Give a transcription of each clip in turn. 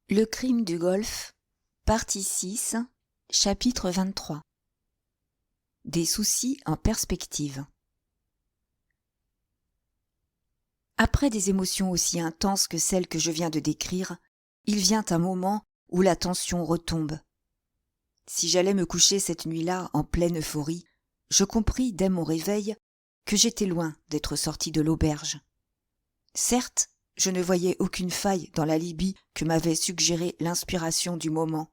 Le crime du golf, partie 6, chapitre 23. Des soucis en perspective. Après des émotions aussi intenses que celles que je viens de décrire, il vient un moment où la tension retombe. Si j'allais me coucher cette nuit-là en pleine euphorie, je compris dès mon réveil que j'étais loin d'être sorti de l'auberge. Certes, je ne voyais aucune faille dans l'alibi que m'avait suggéré l'inspiration du moment.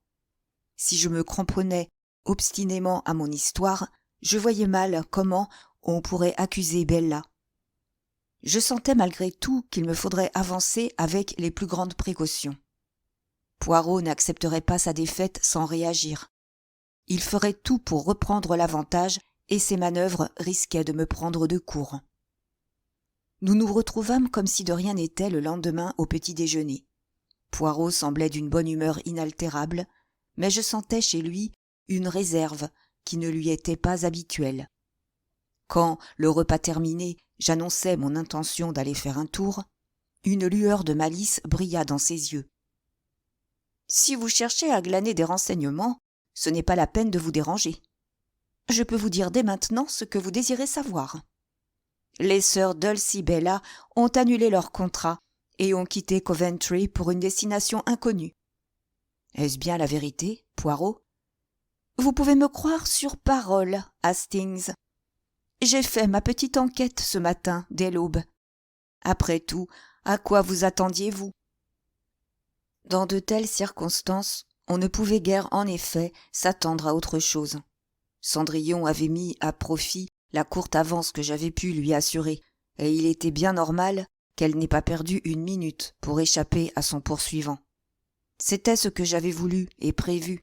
Si je me cramponnais obstinément à mon histoire, je voyais mal comment on pourrait accuser Bella. Je sentais malgré tout qu'il me faudrait avancer avec les plus grandes précautions. Poirot n'accepterait pas sa défaite sans réagir. Il ferait tout pour reprendre l'avantage et ses manœuvres risquaient de me prendre de court. Nous nous retrouvâmes comme si de rien n'était le lendemain au petit déjeuner. Poirot semblait d'une bonne humeur inaltérable, mais je sentais chez lui une réserve qui ne lui était pas habituelle. Quand, le repas terminé, j'annonçai mon intention d'aller faire un tour, une lueur de malice brilla dans ses yeux. « Si vous cherchez à glaner des renseignements, ce n'est pas la peine de vous déranger. Je peux vous dire dès maintenant ce que vous désirez savoir. Les sœurs Dulcie Bella ont annulé leur contrat et ont quitté Coventry pour une destination inconnue. Est-ce bien la vérité, Poirot ? Vous pouvez me croire sur parole, Hastings. J'ai fait ma petite enquête ce matin, dès l'aube. Après tout, à quoi vous attendiez-vous ? Dans de telles circonstances, on ne pouvait guère en effet s'attendre à autre chose. Cendrillon avait mis à profit la courte avance que j'avais pu lui assurer, et il était bien normal qu'elle n'ait pas perdu une minute pour échapper à son poursuivant. C'était ce que j'avais voulu et prévu.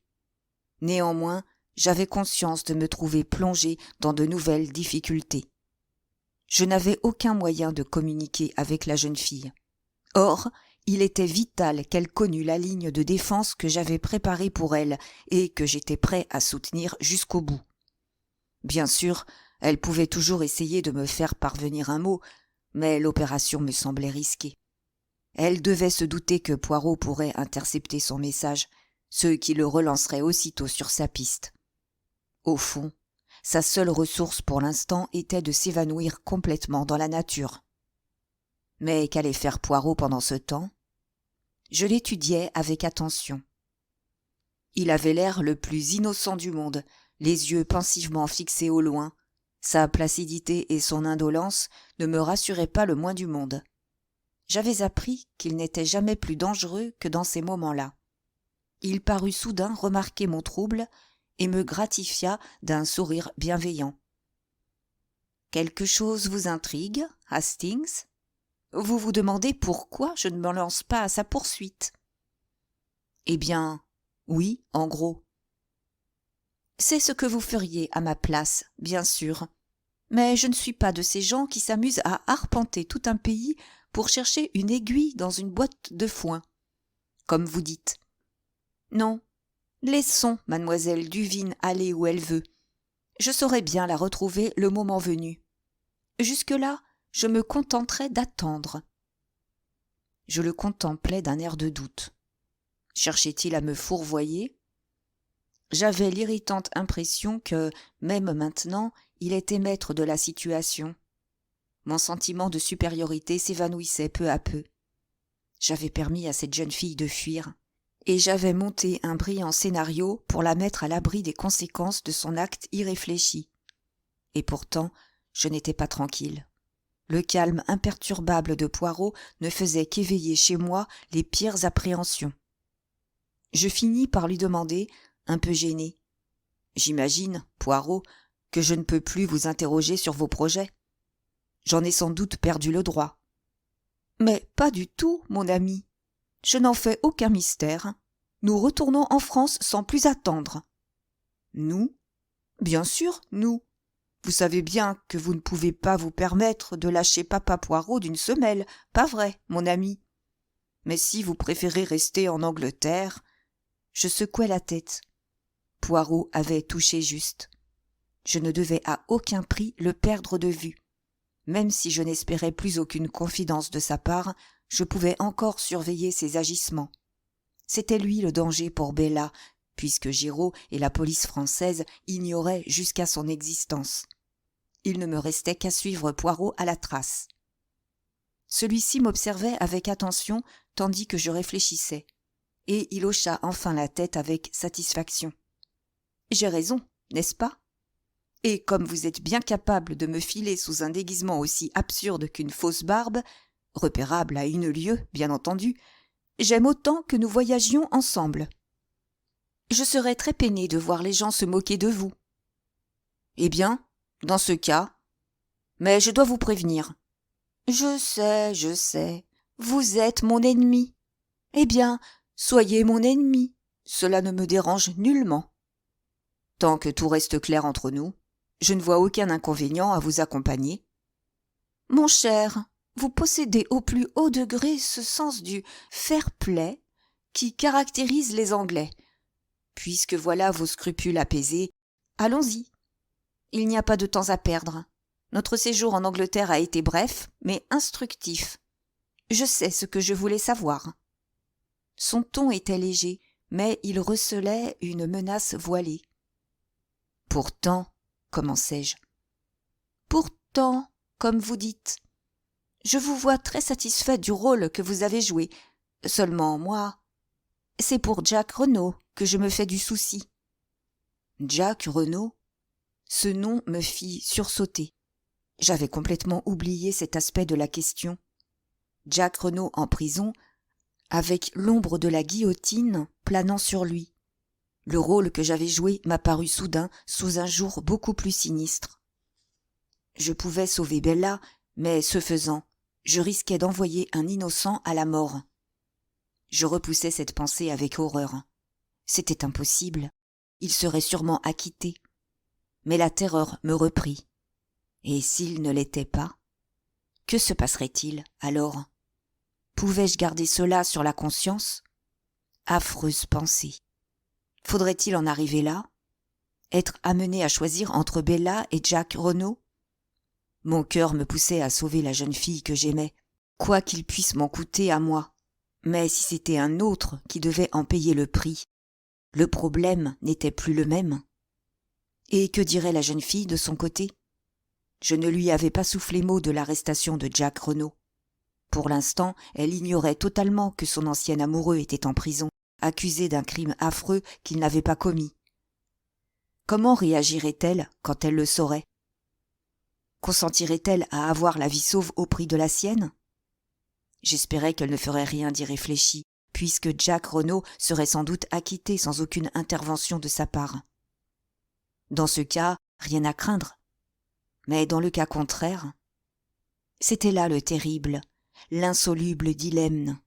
Néanmoins, j'avais conscience de me trouver plongé dans de nouvelles difficultés. Je n'avais aucun moyen de communiquer avec la jeune fille. Or, il était vital qu'elle connût la ligne de défense que j'avais préparée pour elle et que j'étais prêt à soutenir jusqu'au bout. Bien sûr, elle pouvait toujours essayer de me faire parvenir un mot, mais l'opération me semblait risquée. Elle devait se douter que Poirot pourrait intercepter son message, ce qui le relancerait aussitôt sur sa piste. Au fond, sa seule ressource pour l'instant était de s'évanouir complètement dans la nature. Mais qu'allait faire Poirot pendant ce temps ? Je l'étudiais avec attention. Il avait l'air le plus innocent du monde, les yeux pensivement fixés au loin. Sa placidité et son indolence ne me rassuraient pas le moins du monde. J'avais appris qu'il n'était jamais plus dangereux que dans ces moments-là. Il parut soudain remarquer mon trouble et me gratifia d'un sourire bienveillant. « Quelque chose vous intrigue, Hastings ? Vous vous demandez pourquoi je ne me lance pas à sa poursuite ? » « Eh bien, oui, en gros. » C'est ce que vous feriez à ma place, bien sûr. Mais je ne suis pas de ces gens qui s'amusent à arpenter tout un pays pour chercher une aiguille dans une boîte de foin, comme vous dites. Non, laissons mademoiselle Duvine aller où elle veut. Je saurai bien la retrouver le moment venu. Jusque-là, je me contenterai d'attendre. Je le contemplais d'un air de doute. Cherchait-il à me fourvoyer ? J'avais l'irritante impression que, même maintenant, il était maître de la situation. Mon sentiment de supériorité s'évanouissait peu à peu. J'avais permis à cette jeune fille de fuir, et j'avais monté un brillant scénario pour la mettre à l'abri des conséquences de son acte irréfléchi. Et pourtant, je n'étais pas tranquille. Le calme imperturbable de Poirot ne faisait qu'éveiller chez moi les pires appréhensions. Je finis par lui demander, un peu gêné. « J'imagine, Poirot, que je ne peux plus vous interroger sur vos projets. J'en ai sans doute perdu le droit. »« Mais pas du tout, mon ami. Je n'en fais aucun mystère. Nous retournons en France sans plus attendre. »« Nous ? Bien sûr, nous. Vous savez bien que vous ne pouvez pas vous permettre de lâcher papa Poirot d'une semelle, pas vrai, mon ami ? Mais si vous préférez rester en Angleterre... » Je secouai la tête. Poirot avait touché juste. Je ne devais à aucun prix le perdre de vue. Même si je n'espérais plus aucune confidence de sa part, je pouvais encore surveiller ses agissements. C'était lui le danger pour Bella, puisque Giraud et la police française ignoraient jusqu'à son existence. Il ne me restait qu'à suivre Poirot à la trace. Celui-ci m'observait avec attention tandis que je réfléchissais, et il hocha enfin la tête avec satisfaction. « J'ai raison, n'est-ce pas ? Et comme vous êtes bien capable de me filer sous un déguisement aussi absurde qu'une fausse barbe, repérable à une lieue, bien entendu, j'aime autant que nous voyagions ensemble. Je serais très peinée de voir les gens se moquer de vous. Eh bien, dans ce cas, mais je dois vous prévenir. Je sais, vous êtes mon ennemi. Eh bien, soyez mon ennemi, cela ne me dérange nullement. Tant que tout reste clair entre nous, je ne vois aucun inconvénient à vous accompagner. Mon cher, vous possédez au plus haut degré ce sens du fair-play qui caractérise les Anglais. Puisque voilà vos scrupules apaisés, allons-y. Il n'y a pas de temps à perdre. Notre séjour en Angleterre a été bref, mais instructif. Je sais ce que je voulais savoir. Son ton était léger, mais il recelait une menace voilée. Pourtant, commençai-je. Pourtant, comme vous dites, je vous vois très satisfait du rôle que vous avez joué. Seulement moi, c'est pour Jack Renaud que je me fais du souci. Jack Renaud? Ce nom me fit sursauter. J'avais complètement oublié cet aspect de la question. Jack Renaud en prison, avec l'ombre de la guillotine planant sur lui. Le rôle que j'avais joué m'apparut soudain sous un jour beaucoup plus sinistre. Je pouvais sauver Bella, mais ce faisant, je risquais d'envoyer un innocent à la mort. Je repoussai cette pensée avec horreur. C'était impossible. Il serait sûrement acquitté. Mais la terreur me reprit. Et s'il ne l'était pas, que se passerait-il alors ? Pouvais-je garder cela sur la conscience ? Affreuse pensée. Faudrait-il en arriver là ? Être amené à choisir entre Bella et Jack Renaud ? Mon cœur me poussait à sauver la jeune fille que j'aimais, quoi qu'il puisse m'en coûter à moi. Mais si c'était un autre qui devait en payer le prix, le problème n'était plus le même. Et que dirait la jeune fille de son côté ? Je ne lui avais pas soufflé mot de l'arrestation de Jack Renaud. Pour l'instant, elle ignorait totalement que son ancien amoureux était en prison, accusé d'un crime affreux qu'il n'avait pas commis. Comment réagirait-elle quand elle le saurait ? Consentirait-elle à avoir la vie sauve au prix de la sienne ? J'espérais qu'elle ne ferait rien d'irréfléchi, puisque Jack Renaud serait sans doute acquitté sans aucune intervention de sa part. Dans ce cas, rien à craindre. Mais dans le cas contraire, c'était là le terrible, l'insoluble dilemme.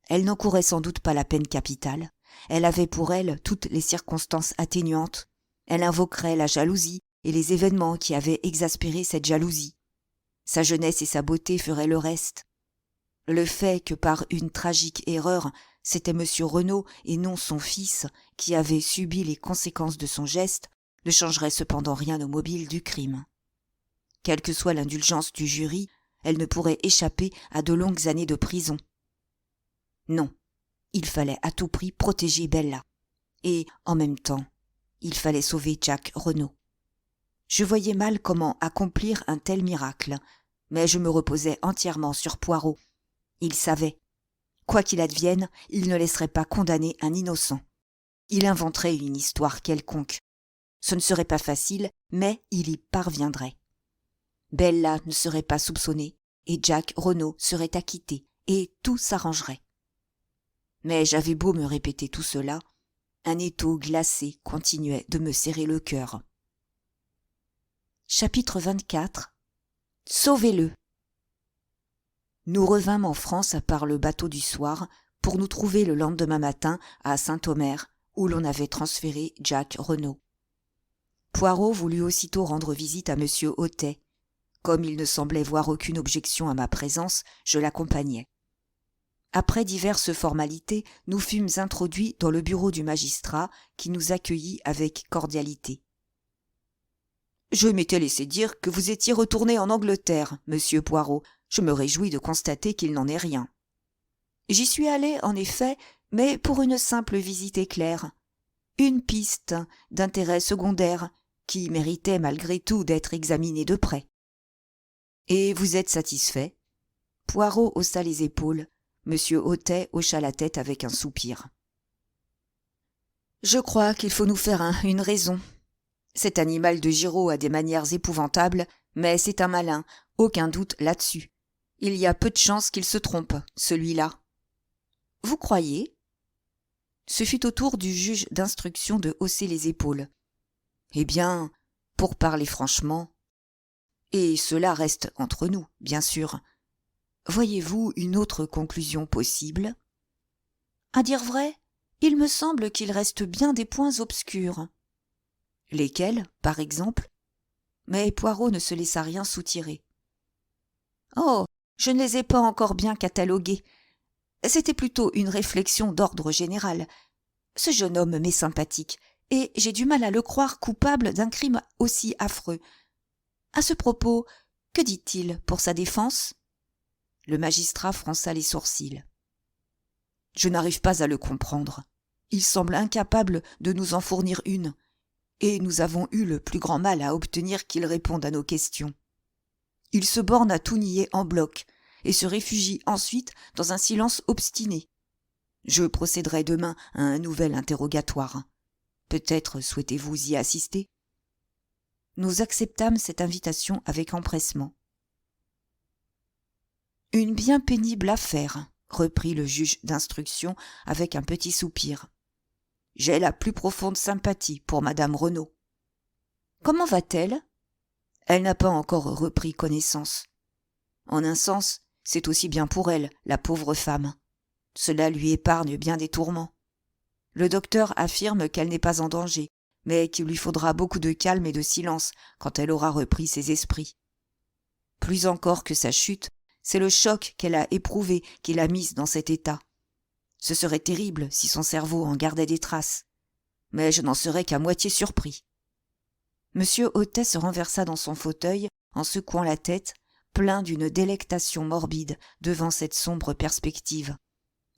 Elle n'encourait sans doute pas la peine capitale, elle avait pour elle toutes les circonstances atténuantes, elle invoquerait la jalousie et les événements qui avaient exaspéré cette jalousie. Sa jeunesse et sa beauté feraient le reste. Le fait que par une tragique erreur, c'était M. Renaud et non son fils qui avait subi les conséquences de son geste ne changerait cependant rien au mobile du crime. Quelle que soit l'indulgence du jury, elle ne pourrait échapper à de longues années de prison. Non, il fallait à tout prix protéger Bella. Et, en même temps, il fallait sauver Jack Renaud. Je voyais mal comment accomplir un tel miracle, mais je me reposais entièrement sur Poirot. Il savait. Quoi qu'il advienne, il ne laisserait pas condamner un innocent. Il inventerait une histoire quelconque. Ce ne serait pas facile, mais il y parviendrait. Bella ne serait pas soupçonnée, et Jack Renaud serait acquitté, et tout s'arrangerait. Mais j'avais beau me répéter tout cela, un étau glacé continuait de me serrer le cœur. Chapitre 24. Sauvez-le. Nous revînmes en France par le bateau du soir pour nous trouver le lendemain matin à Saint-Omer, où l'on avait transféré Jack Renaud. Poirot voulut aussitôt rendre visite à M. Hautet. Comme il ne semblait voir aucune objection à ma présence, je l'accompagnai. Après diverses formalités, nous fûmes introduits dans le bureau du magistrat, qui nous accueillit avec cordialité. « Je m'étais laissé dire que vous étiez retourné en Angleterre, monsieur Poirot. Je me réjouis de constater qu'il n'en est rien. » J'y suis allé, en effet, mais pour une simple visite éclair, une piste d'intérêt secondaire qui méritait malgré tout d'être examinée de près. Et vous êtes satisfait? Poirot haussa les épaules. Monsieur Hautet hocha la tête avec un soupir. Je crois qu'il faut nous faire une raison. Cet animal de Giraud a des manières épouvantables, mais c'est un malin, aucun doute là-dessus. Il y a peu de chances qu'il se trompe, celui-là. Vous croyez? Ce fut au tour du juge d'instruction de hausser les épaules. Eh bien, pour parler franchement, et cela reste entre nous, bien sûr, voyez-vous une autre conclusion possible? À dire vrai, il me semble qu'il reste bien des points obscurs. Lesquels, par exemple? Mais Poirot ne se laissa rien soutirer. Oh, je ne les ai pas encore bien catalogués. C'était plutôt une réflexion d'ordre général. Ce jeune homme m'est sympathique, et j'ai du mal à le croire coupable d'un crime aussi affreux. À ce propos, que dit-il pour sa défense? Le magistrat fronça les sourcils. Je n'arrive pas à le comprendre. Il semble incapable de nous en fournir une, et nous avons eu le plus grand mal à obtenir qu'il réponde à nos questions. Il se borne à tout nier en bloc, et se réfugie ensuite dans un silence obstiné. Je procéderai demain à un nouvel interrogatoire. Peut-être souhaitez-vous y assister? Nous acceptâmes cette invitation avec empressement. Une bien pénible affaire, reprit le juge d'instruction avec un petit soupir. J'ai la plus profonde sympathie pour madame Renaud. Comment va-t-elle? Elle n'a pas encore repris connaissance. En un sens, c'est aussi bien pour elle, la pauvre femme. Cela lui épargne bien des tourments. Le docteur affirme qu'elle n'est pas en danger, mais qu'il lui faudra beaucoup de calme et de silence quand elle aura repris ses esprits. Plus encore que sa chute, c'est le choc qu'elle a éprouvé qui l'a mise dans cet état. Ce serait terrible si son cerveau en gardait des traces. Mais je n'en serais qu'à moitié surpris. Monsieur Hautet se renversa dans son fauteuil en secouant la tête, plein d'une délectation morbide devant cette sombre perspective.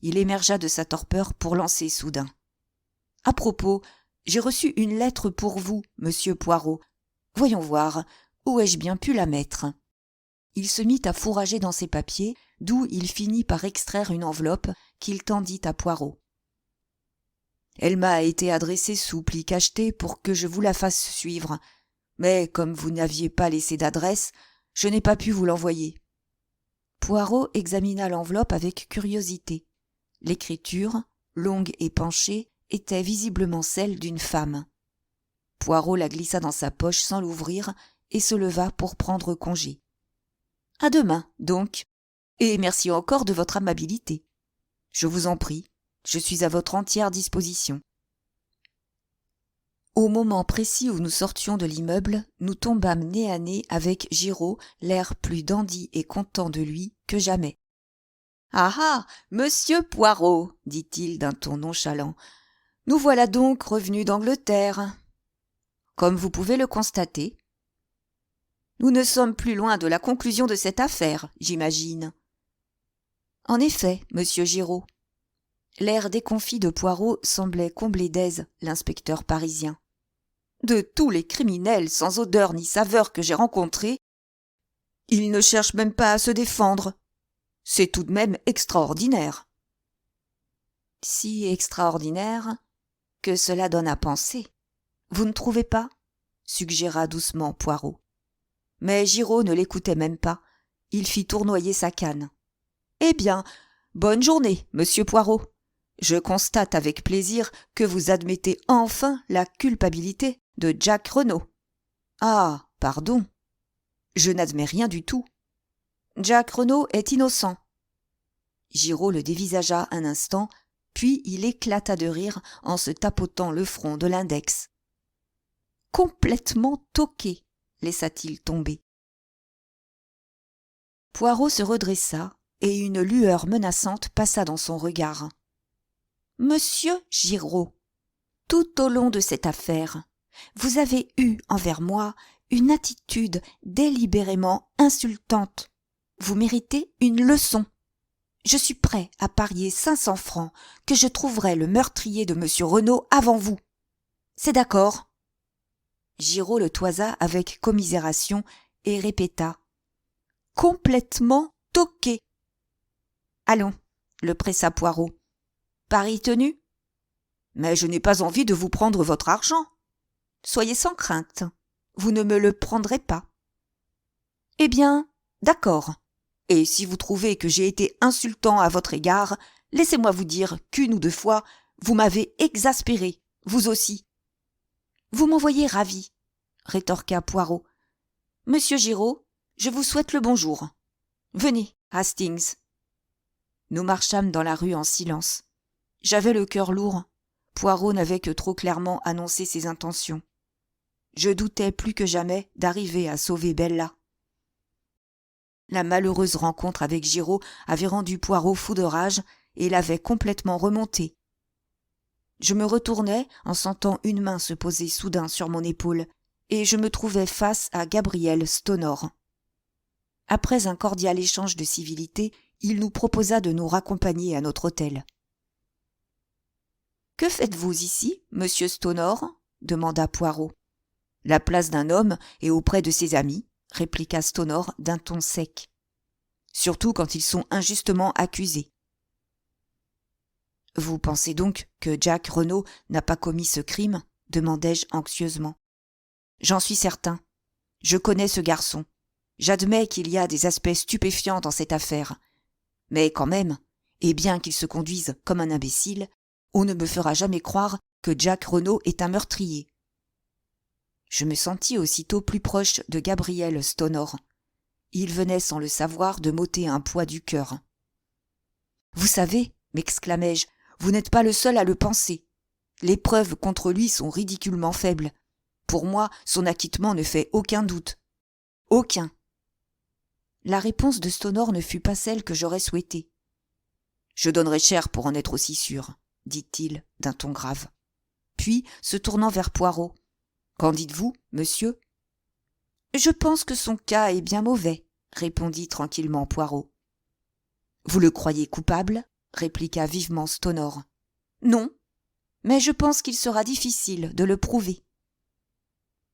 Il émergea de sa torpeur pour lancer soudain. « À propos, j'ai reçu une lettre pour vous, monsieur Poirot. Voyons voir, où ai-je bien pu la mettre ?» Il se mit à fourrager dans ses papiers, d'où il finit par extraire une enveloppe qu'il tendit à Poirot. « Elle m'a été adressée sous pli cacheté pour que je vous la fasse suivre, mais comme vous n'aviez pas laissé d'adresse, je n'ai pas pu vous l'envoyer. » Poirot examina l'enveloppe avec curiosité. L'écriture, longue et penchée, était visiblement celle d'une femme. Poirot la glissa dans sa poche sans l'ouvrir et se leva pour prendre congé. « À demain, donc, et merci encore de votre amabilité. Je vous en prie, je suis à votre entière disposition. » Au moment précis où nous sortions de l'immeuble, nous tombâmes nez à nez avec Giraud, l'air plus dandy et content de lui que jamais. « Ah ah, monsieur Poirot, dit-il d'un ton nonchalant, nous voilà donc revenus d'Angleterre. Comme vous pouvez le constater, nous ne sommes plus loin de la conclusion de cette affaire, j'imagine. » En effet, monsieur Giraud. L'air déconfit de Poirot semblait combler d'aise l'inspecteur parisien. De tous les criminels sans odeur ni saveur que j'ai rencontrés, ils ne cherchent même pas à se défendre. C'est tout de même extraordinaire. Si extraordinaire que cela donne à penser. Vous ne trouvez pas? Suggéra doucement Poirot. Mais Giraud ne l'écoutait même pas. Il fit tournoyer sa canne. Eh bien, bonne journée, monsieur Poirot. Je constate avec plaisir que vous admettez enfin la culpabilité de Jack Renaud. Ah, pardon. Je n'admets rien du tout. Jack Renaud est innocent. Giraud le dévisagea un instant, puis il éclata de rire en se tapotant le front de l'index. Complètement toqué, laissa-t-il tomber. Poirot se redressa et une lueur menaçante passa dans son regard. « Monsieur Giraud, tout au long de cette affaire, vous avez eu envers moi une attitude délibérément insultante. Vous méritez une leçon. Je suis prêt à parier 500 francs que je trouverai le meurtrier de monsieur Renaud avant vous. C'est d'accord ?» Giraud le toisa avec commisération et répéta: « Complètement toqué !» « Allons, » le pressa Poirot. « Pari tenu ? Mais je n'ai pas envie de vous prendre votre argent. Soyez sans crainte, vous ne me le prendrez pas. » « Eh bien, d'accord. Et si vous trouvez que j'ai été insultant à votre égard, laissez-moi vous dire qu'une ou deux fois, vous m'avez exaspéré, vous aussi. »« Vous m'en voyez ravi, » rétorqua Poirot. « Monsieur Giraud, je vous souhaite le bonjour. Venez, Hastings. » Nous marchâmes dans la rue en silence. J'avais le cœur lourd. Poirot n'avait que trop clairement annoncé ses intentions. Je doutais plus que jamais d'arriver à sauver Bella. La malheureuse rencontre avec Giraud avait rendu Poirot fou de rage et l'avait complètement remonté. Je me retournai en sentant une main se poser soudain sur mon épaule, et je me trouvai face à Gabriel Stonor. Après un cordial échange de civilités, il nous proposa de nous raccompagner à notre hôtel. « Que faites-vous ici, monsieur Stonor ?» demanda Poirot. « La place d'un homme est auprès de ses amis, » répliqua Stonor d'un ton sec. « Surtout quand ils sont injustement accusés. »« Vous pensez donc que Jack Renaud n'a pas commis ce crime ?» demandai-je anxieusement. « J'en suis certain. Je connais ce garçon. J'admets qu'il y a des aspects stupéfiants dans cette affaire. Mais quand même, et bien qu'il se conduise comme un imbécile, on ne me fera jamais croire que Jack Renaud est un meurtrier. » Je me sentis aussitôt plus proche de Gabriel Stonor. Il venait sans le savoir de m'ôter un poids du cœur. « Vous savez, » m'exclamai-je, « vous n'êtes pas le seul à le penser. Les preuves contre lui sont ridiculement faibles. Pour moi, son acquittement ne fait aucun doute. Aucun. » La réponse de Stonor ne fut pas celle que j'aurais souhaitée. « Je donnerais cher pour en être aussi sûr, » dit-il d'un ton grave. Puis, se tournant vers Poirot, « Qu'en dites-vous, monsieur ?»« Je pense que son cas est bien mauvais, » répondit tranquillement Poirot. « Vous le croyez coupable ?» répliqua vivement Stonor. « Non, mais je pense qu'il sera difficile de le prouver. »«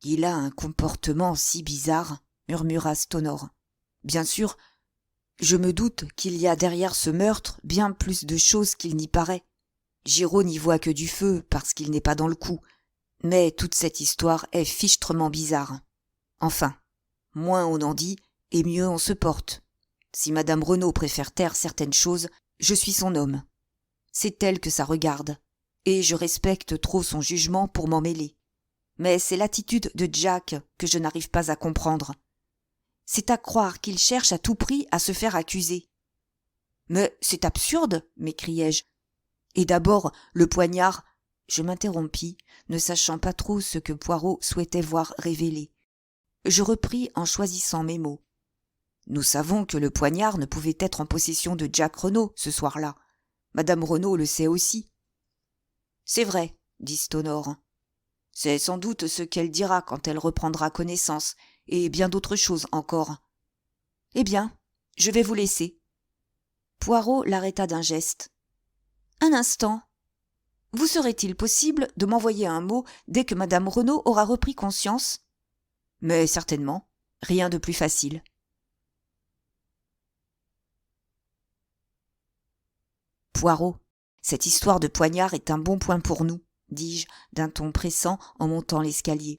Il a un comportement si bizarre, » murmura Stonor. « Bien sûr, je me doute qu'il y a derrière ce meurtre bien plus de choses qu'il n'y paraît. Giraud n'y voit que du feu parce qu'il n'est pas dans le coup. Mais toute cette histoire est fichtrement bizarre. Enfin, moins on en dit, et mieux on se porte. Si madame Renaud préfère taire certaines choses, je suis son homme. C'est elle que ça regarde, et je respecte trop son jugement pour m'en mêler. Mais c'est l'attitude de Jack que je n'arrive pas à comprendre. C'est à croire qu'il cherche à tout prix à se faire accuser. « Mais c'est absurde !» m'écriai-je. « Et d'abord, le poignard… » Je m'interrompis, ne sachant pas trop ce que Poirot souhaitait voir révélé. Je repris en choisissant mes mots. « Nous savons que le poignard ne pouvait être en possession de Jack Renaud ce soir-là. Madame Renaud le sait aussi. »« C'est vrai, » dit Stonor. « C'est sans doute ce qu'elle dira quand elle reprendra connaissance, et bien d'autres choses encore. Eh bien, je vais vous laisser. » Poirot l'arrêta d'un geste. « Un instant. Vous serait-il possible de m'envoyer un mot dès que madame Renaud aura repris conscience ? » ?»« Mais certainement. Rien de plus facile. » « Poirot, cette histoire de poignard est un bon point pour nous, » dis-je d'un ton pressant en montant l'escalier.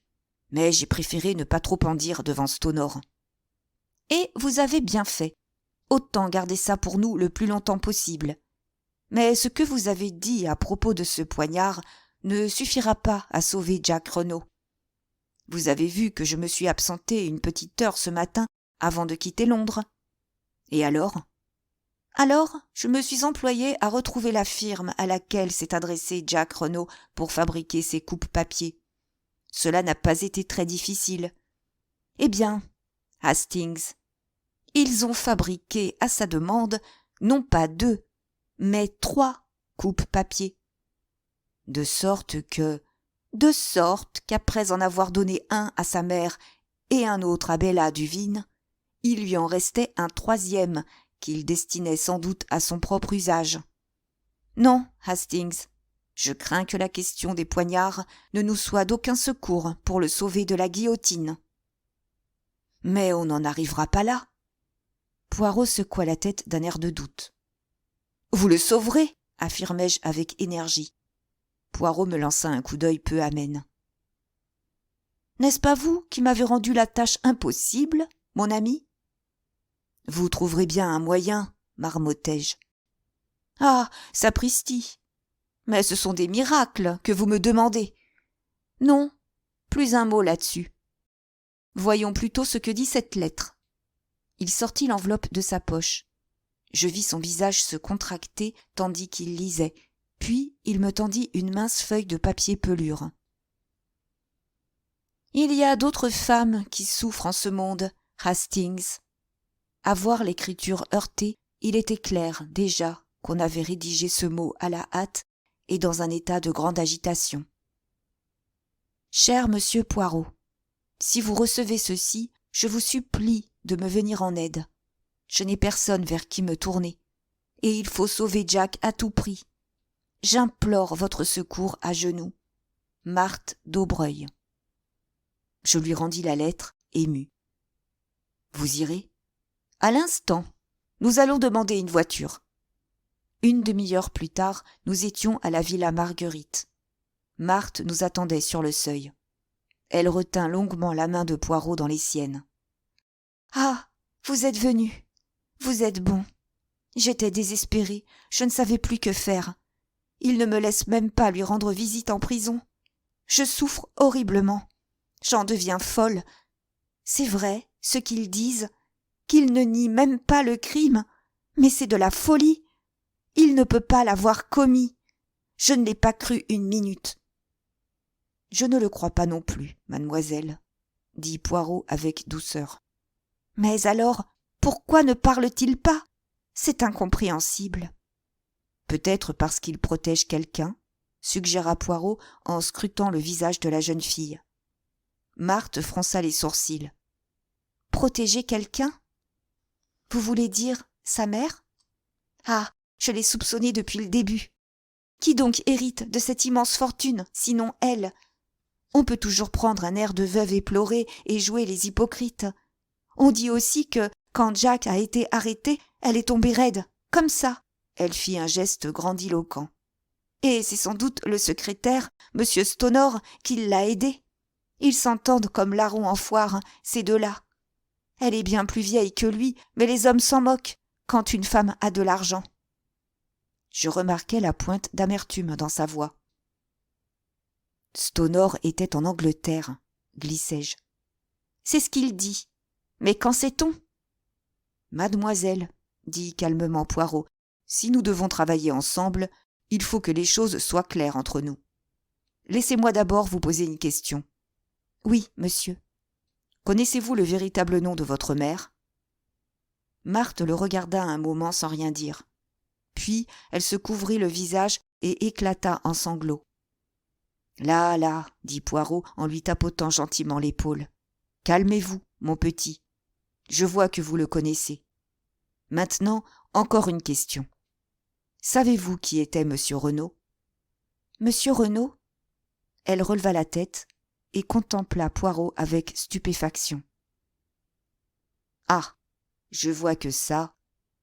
Mais j'ai préféré ne pas trop en dire devant Stonor. « Et vous avez bien fait. Autant garder ça pour nous le plus longtemps possible. Mais ce que vous avez dit à propos de ce poignard ne suffira pas à sauver Jack Renaud. Vous avez vu que je me suis absenté une petite heure ce matin avant de quitter Londres. Et alors ? Alors, je me suis employé à retrouver la firme à laquelle s'est adressé Jack Renaud pour fabriquer ses coupes-papier. Cela n'a pas été très difficile. Eh bien, Hastings, ils ont fabriqué à sa demande non pas 2, mais 3 coupes-papier. De sorte qu'après en avoir donné un à sa mère et un autre à Bella Duvine, il lui en restait un 3e qu'il destinait sans doute à son propre usage. Non, Hastings, je crains que la question des poignards ne nous soit d'aucun secours pour le sauver de la guillotine. Mais on n'en arrivera pas là. Poirot secoua la tête d'un air de doute. Vous le sauverez, affirmai-je avec énergie. Poirot me lança un coup d'œil peu amène. N'est-ce pas vous qui m'avez rendu la tâche impossible, mon ami? Vous trouverez bien un moyen, marmottai-je. Ah, sapristi! Mais ce sont des miracles que vous me demandez. Non, plus un mot là-dessus. Voyons plutôt ce que dit cette lettre. Il sortit l'enveloppe de sa poche. Je vis son visage se contracter tandis qu'il lisait, puis il me tendit une mince feuille de papier pelure. Il y a d'autres femmes qui souffrent en ce monde, Hastings. À voir l'écriture heurtée, il était clair, déjà, qu'on avait rédigé ce mot à la hâte et dans un état de grande agitation. Cher monsieur Poirot, si vous recevez ceci, je vous supplie de me venir en aide. Je n'ai personne vers qui me tourner, et il faut sauver Jack à tout prix. J'implore votre secours à genoux. Marthe d'Aubreuil. Je lui rendis la lettre, ému. Vous irez? À l'instant. Nous allons demander une voiture. Une demi-heure plus tard, nous étions à la Villa Marguerite. Marthe nous attendait sur le seuil. Elle retint longuement la main de Poirot dans les siennes. Ah, vous êtes venu. Vous êtes bon. J'étais désespérée, je ne savais plus que faire. Il ne me laisse même pas lui rendre visite en prison. Je souffre horriblement. J'en deviens folle. C'est vrai, ce qu'ils disent, qu'ils ne nient même pas le crime, mais c'est de la folie. Il ne peut pas l'avoir commis. Je ne l'ai pas cru une minute. Je ne le crois pas non plus, mademoiselle, dit Poirot avec douceur. Mais alors, pourquoi ne parle-t-il pas? C'est incompréhensible. Peut-être parce qu'il protège quelqu'un, suggéra Poirot en scrutant le visage de la jeune fille. Marthe fronça les sourcils. Protéger quelqu'un? Vous voulez dire sa mère? Ah, je l'ai soupçonnée depuis le début. Qui donc hérite de cette immense fortune, sinon elle? On peut toujours prendre un air de veuve éplorée et jouer les hypocrites. On dit aussi que, quand Jack a été arrêté, elle est tombée raide, comme ça. Elle fit un geste grandiloquent. Et c'est sans doute le secrétaire, M. Stonor, qui l'a aidée. Ils s'entendent comme larrons en foire, ces deux-là. Elle est bien plus vieille que lui, mais les hommes s'en moquent quand une femme a de l'argent. Je remarquai la pointe d'amertume dans sa voix. Stonor était en Angleterre, glissai-je. C'est ce qu'il dit. Mais qu'en sait-on? Mademoiselle, dit calmement Poirot, si nous devons travailler ensemble, il faut que les choses soient claires entre nous. Laissez-moi d'abord vous poser une question. Oui, monsieur. Connaissez-vous le véritable nom de votre mère? Marthe le regarda un moment sans rien dire. Puis elle se couvrit le visage et éclata en sanglots. Là, là, dit Poirot en lui tapotant gentiment l'épaule. Calmez-vous, mon petit. Je vois que vous le connaissez. Maintenant, encore une question. Savez-vous qui était monsieur Renaud? Monsieur Renaud? Elle releva la tête et contempla Poirot avec stupéfaction. Ah, je vois que ça,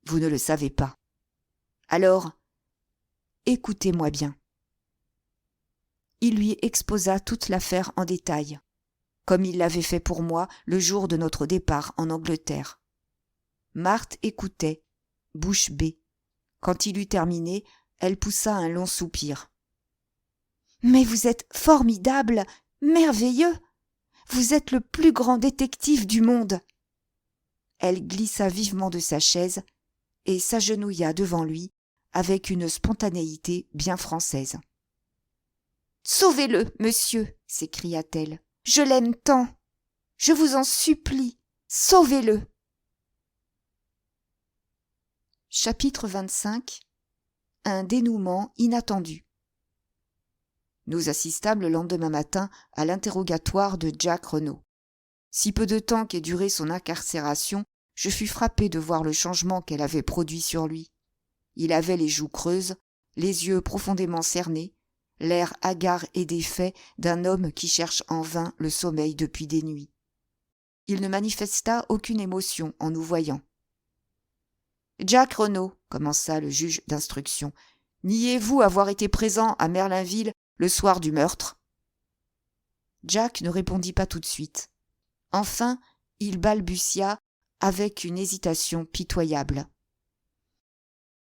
vous ne le savez pas. Alors, écoutez-moi bien. Il lui exposa toute l'affaire en détail, comme il l'avait fait pour moi le jour de notre départ en Angleterre. Marthe écoutait, bouche bée. Quand il eut terminé, elle poussa un long soupir. « Mais vous êtes formidable, merveilleux! Vous êtes le plus grand détective du monde !» Elle glissa vivement de sa chaise et s'agenouilla devant lui avec une spontanéité bien française. « Sauvez-le, monsieur !» s'écria-t-elle. « Je l'aime tant. Je vous en supplie, sauvez-le !» Chapitre 25. Un dénouement inattendu. Nous assistâmes le lendemain matin à l'interrogatoire de Jack Renaud. Si peu de temps qu'ait duré son incarcération, Je fus frappé de voir le changement qu'elle avait produit sur lui. Il avait les joues creuses, les yeux profondément cernés, l'air hagard et défait d'un homme qui cherche en vain le sommeil depuis des nuits. Il ne manifesta aucune émotion en nous voyant. « Jack Renaud, » commença le juge d'instruction, « niez-vous avoir été présent à Merlinville le soir du meurtre ?» Jack ne répondit pas tout de suite. Enfin, il balbutia avec une hésitation pitoyable.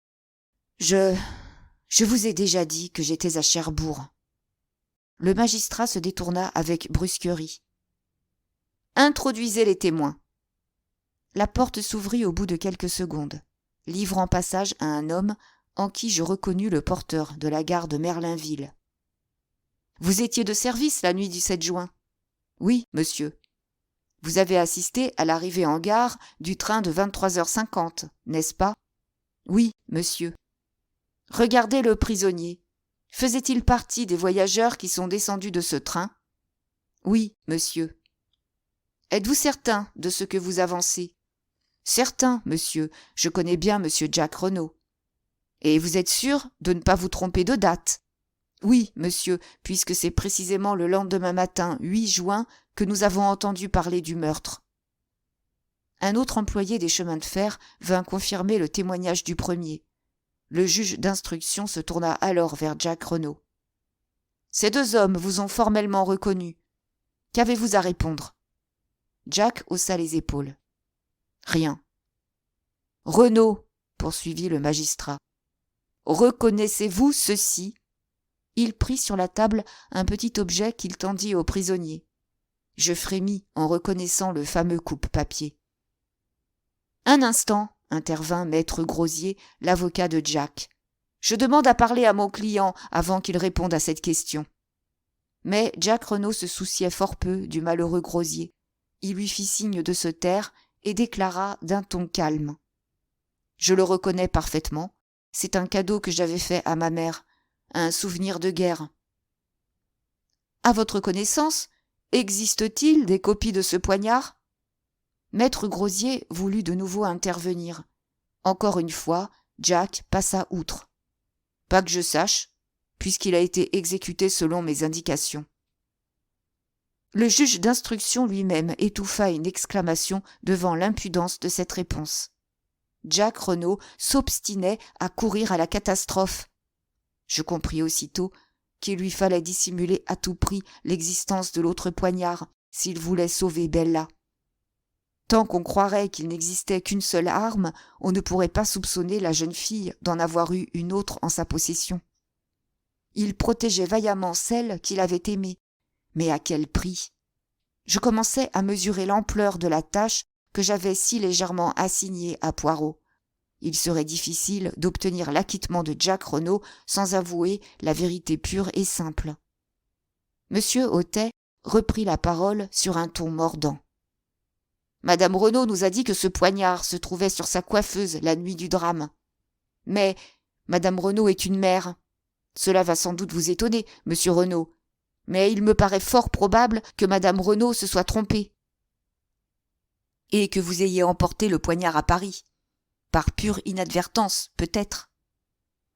« Je vous ai déjà dit que j'étais à Cherbourg. » Le magistrat se détourna avec brusquerie. « Introduisez les témoins. » La porte s'ouvrit au bout de quelques secondes, livrant passage à un homme en qui je reconnus le porteur de la gare de Merlinville. « Vous étiez de service la nuit du 7 juin ?»« Oui, monsieur. »« Vous avez assisté à l'arrivée en gare du train de 23h50, n'est-ce pas ?»« Oui, monsieur. » « Regardez le prisonnier. Faisait-il partie des voyageurs qui sont descendus de ce train ? » ?»« Oui, monsieur. » « Êtes-vous certain de ce que vous avancez ? » ?»« Certain, monsieur. Je connais bien monsieur Jack Renaud. »« Et vous êtes sûr de ne pas vous tromper de date ? » ?»« Oui, monsieur, puisque c'est précisément le lendemain matin, 8 juin, que nous avons entendu parler du meurtre. » Un autre employé des chemins de fer vint confirmer le témoignage du premier. Le juge d'instruction se tourna alors vers Jack Renaud. « Ces 2 hommes vous ont formellement reconnu. Qu'avez-vous à répondre ?» Jack haussa les épaules. « Rien. »« Renaud, » poursuivit le magistrat, « reconnaissez-vous ceci ?» Il prit sur la table un petit objet qu'il tendit au prisonnier. Je frémis en reconnaissant le fameux coupe-papier. « Un instant, » intervint maître Grosier, l'avocat de Jack. « Je demande à parler à mon client avant qu'il réponde à cette question. » Mais Jack Renaud se souciait fort peu du malheureux Grosier. Il lui fit signe de se taire et déclara d'un ton calme. « Je le reconnais parfaitement. C'est un cadeau que j'avais fait à ma mère, un souvenir de guerre. »« À votre connaissance, existe-t-il des copies de ce poignard ?» Maître Grosier voulut de nouveau intervenir. Encore une fois, Jack passa outre. « Pas que je sache, puisqu'il a été exécuté selon mes indications. » Le juge d'instruction lui-même étouffa une exclamation devant l'impudence de cette réponse. Jack Renaud s'obstinait à courir à la catastrophe. Je compris aussitôt qu'il lui fallait dissimuler à tout prix l'existence de l'autre poignard s'il voulait sauver Bella. Tant qu'on croirait qu'il n'existait qu'une seule arme, on ne pourrait pas soupçonner la jeune fille d'en avoir eu une autre en sa possession. Il protégeait vaillamment celle qu'il avait aimée, mais à quel prix ? Je commençais à mesurer l'ampleur de la tâche que j'avais si légèrement assignée à Poirot. Il serait difficile d'obtenir l'acquittement de Jack Renaud sans avouer la vérité pure et simple. Monsieur Hautet reprit la parole sur un ton mordant. Madame Renaud nous a dit que ce poignard se trouvait sur sa coiffeuse la nuit du drame. Mais Madame Renaud est une mère. Cela va sans doute vous étonner, monsieur Renaud, mais il me paraît fort probable que Madame Renaud se soit trompée. Et que vous ayez emporté le poignard à Paris. Par pure inadvertance, peut-être.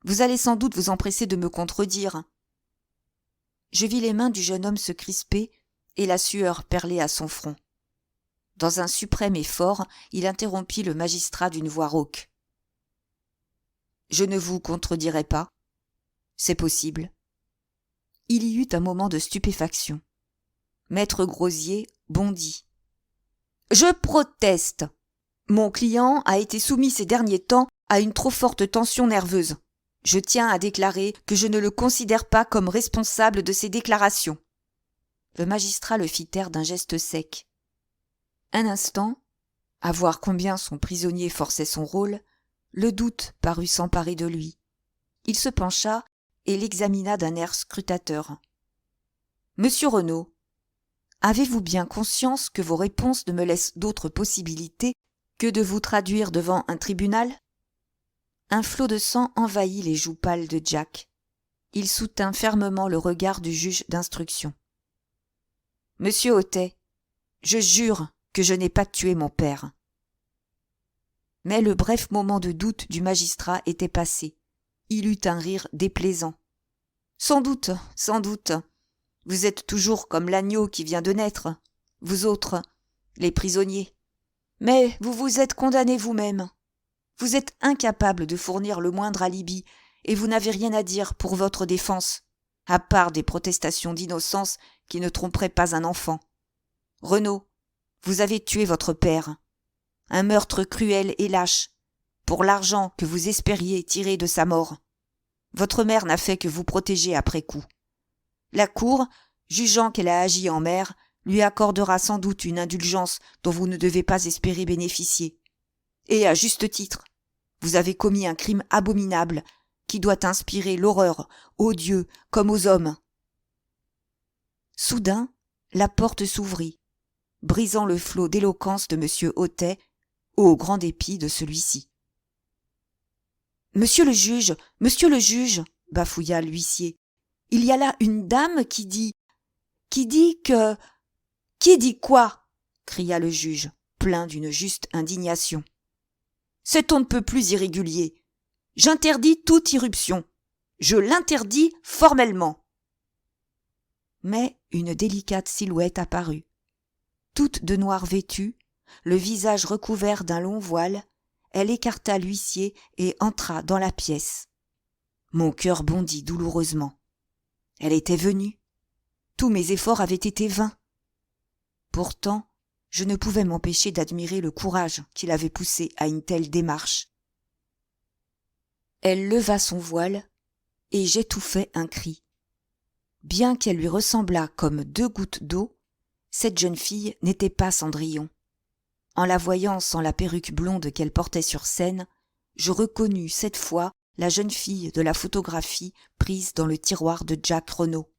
Vous allez sans doute vous empresser de me contredire. Je vis les mains du jeune homme se crisper et la sueur perler à son front. Dans un suprême effort, il interrompit le magistrat d'une voix rauque. « Je ne vous contredirai pas. C'est possible. » Il y eut un moment de stupéfaction. Maître Grosier bondit. « Je proteste. Mon client a été soumis ces derniers temps à une trop forte tension nerveuse. Je tiens à déclarer que je ne le considère pas comme responsable de ses déclarations. » Le magistrat le fit taire d'un geste sec. Un instant, à voir combien son prisonnier forçait son rôle, le doute parut s'emparer de lui. Il se pencha et l'examina d'un air scrutateur. « Monsieur Renaud, avez-vous bien conscience que vos réponses ne me laissent d'autre possibilité que de vous traduire devant un tribunal ?» Un flot de sang envahit les joues pâles de Jack. Il soutint fermement le regard du juge d'instruction. « Monsieur Hautet, je jure que je n'ai pas tué mon père. » Mais le bref moment de doute du magistrat était passé. Il eut un rire déplaisant. « Sans doute, sans doute. Vous êtes toujours comme l'agneau qui vient de naître, vous autres, les prisonniers. Mais vous vous êtes condamnés vous-même. Vous êtes incapables de fournir le moindre alibi et vous n'avez rien à dire pour votre défense, à part des protestations d'innocence qui ne tromperaient pas un enfant. Renaud, vous avez tué votre père. Un meurtre cruel et lâche, pour l'argent que vous espériez tirer de sa mort. Votre mère n'a fait que vous protéger après coup. La cour, jugeant qu'elle a agi en mère, lui accordera sans doute une indulgence dont vous ne devez pas espérer bénéficier. Et à juste titre, vous avez commis un crime abominable qui doit inspirer l'horreur aux dieux comme aux hommes. » Soudain, la porte s'ouvrit, brisant le flot d'éloquence de M. Hautet, au grand dépit de celui-ci. « Monsieur le juge, bafouilla l'huissier, il y a là une dame qui dit que... »« Qui dit quoi ?» cria le juge, plein d'une juste indignation. « C'est on ne peut plus irrégulier. J'interdis toute irruption. Je l'interdis formellement. » Mais une délicate silhouette apparut. Toute de noir vêtue, le visage recouvert d'un long voile, elle écarta l'huissier et entra dans la pièce. Mon cœur bondit douloureusement. Elle était venue. Tous mes efforts avaient été vains. Pourtant, je ne pouvais m'empêcher d'admirer le courage qui l'avait poussée à une telle démarche. Elle leva son voile et j'étouffai un cri. Bien qu'elle lui ressemblât comme 2 gouttes d'eau, cette jeune fille n'était pas Cendrillon. En la voyant sans la perruque blonde qu'elle portait sur scène, je reconnus cette fois la jeune fille de la photographie prise dans le tiroir de Jack Renaud.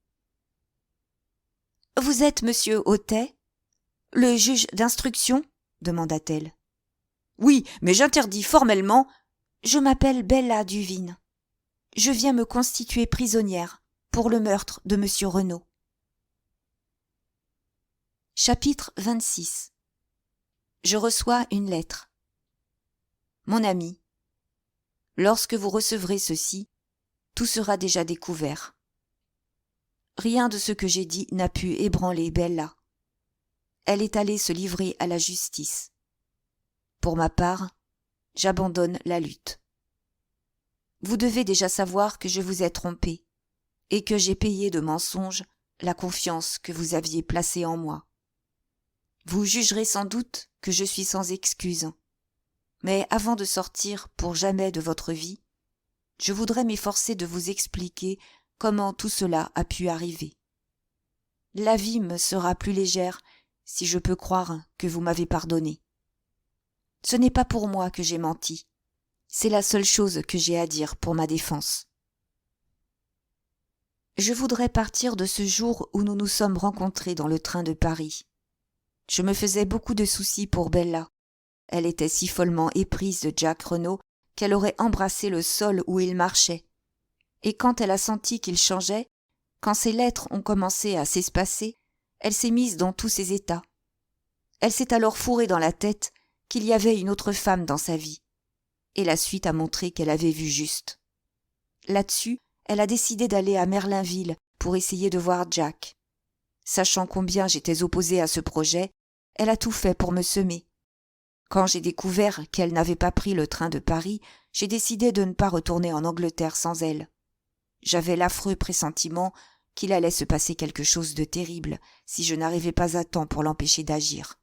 « Vous êtes monsieur Hautet, le juge d'instruction ?» demanda-t-elle. « Oui, mais j'interdis formellement. »« Je m'appelle Bella Duvine. Je viens me constituer prisonnière pour le meurtre de monsieur Renaud. » Chapitre 26. Je reçois une lettre. Mon ami, lorsque vous recevrez ceci, tout sera déjà découvert. Rien de ce que j'ai dit n'a pu ébranler Bella. Elle est allée se livrer à la justice. Pour ma part, j'abandonne la lutte. Vous devez déjà savoir que je vous ai trompé et que j'ai payé de mensonges la confiance que vous aviez placée en moi. Vous jugerez sans doute que je suis sans excuse, mais avant de sortir pour jamais de votre vie, je voudrais m'efforcer de vous expliquer comment tout cela a pu arriver. La vie me sera plus légère si je peux croire que vous m'avez pardonné. Ce n'est pas pour moi que j'ai menti, c'est la seule chose que j'ai à dire pour ma défense. Je voudrais partir de ce jour où nous nous sommes rencontrés dans le train de Paris. Je me faisais beaucoup de soucis pour Bella. Elle était si follement éprise de Jack Renaud qu'elle aurait embrassé le sol où il marchait. Et quand elle a senti qu'il changeait, quand ses lettres ont commencé à s'espacer, elle s'est mise dans tous ses états. Elle s'est alors fourrée dans la tête qu'il y avait une autre femme dans sa vie. Et la suite a montré qu'elle avait vu juste. Là-dessus, elle a décidé d'aller à Merlinville pour essayer de voir Jack. Sachant combien j'étais opposée à ce projet, elle a tout fait pour me semer. Quand j'ai découvert qu'elle n'avait pas pris le train de Paris, j'ai décidé de ne pas retourner en Angleterre sans elle. J'avais l'affreux pressentiment qu'il allait se passer quelque chose de terrible si je n'arrivais pas à temps pour l'empêcher d'agir.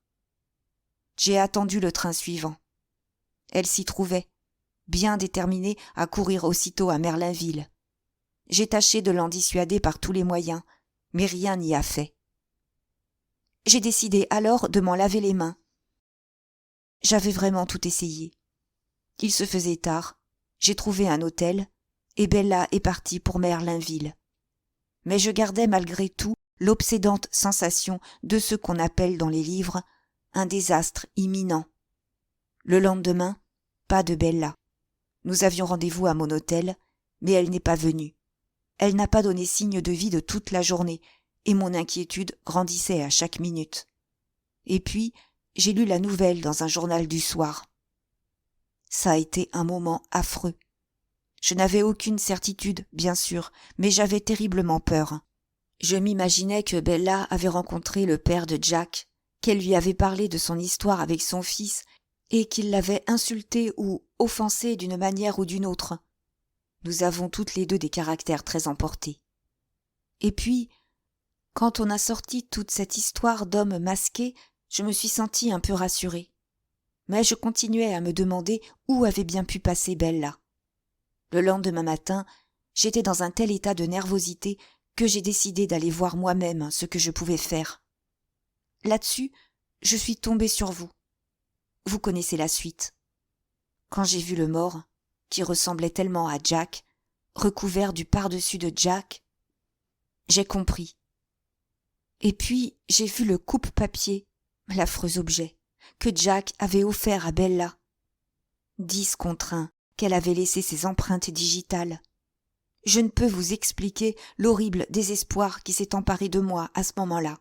J'ai attendu le train suivant. Elle s'y trouvait, bien déterminée à courir aussitôt à Merlinville. J'ai tâché de l'en dissuader par tous les moyens, mais rien n'y a fait. J'ai décidé alors de m'en laver les mains. J'avais vraiment tout essayé. Il se faisait tard, j'ai trouvé un hôtel, et Bella est partie pour Merlinville. Mais je gardais malgré tout l'obsédante sensation de ce qu'on appelle dans les livres un désastre imminent. Le lendemain, pas de Bella. Nous avions rendez-vous à mon hôtel, mais elle n'est pas venue. Elle n'a pas donné signe de vie de toute la journée, et mon inquiétude grandissait à chaque minute. Et puis, j'ai lu la nouvelle dans un journal du soir. Ça a été un moment affreux. Je n'avais aucune certitude, bien sûr, mais j'avais terriblement peur. Je m'imaginais que Bella avait rencontré le père de Jack, qu'elle lui avait parlé de son histoire avec son fils et qu'il l'avait insulté ou offensé d'une manière ou d'une autre. Nous avons toutes les deux des caractères très emportés. Et puis, quand on a sorti toute cette histoire d'hommes masqués, je me suis sentie un peu rassurée. Mais je continuais à me demander où avait bien pu passer Bella. Le lendemain matin, j'étais dans un tel état de nervosité que j'ai décidé d'aller voir moi-même ce que je pouvais faire. Là-dessus, je suis tombée sur vous. Vous connaissez la suite. Quand j'ai vu le mort, qui ressemblait tellement à Jack, recouvert du par-dessus de Jack, j'ai compris. Et puis, j'ai vu le coupe-papier, l'affreux objet, que Jack avait offert à Bella. 10 contre 1, qu'elle avait laissé ses empreintes digitales. Je ne peux vous expliquer l'horrible désespoir qui s'est emparé de moi à ce moment-là.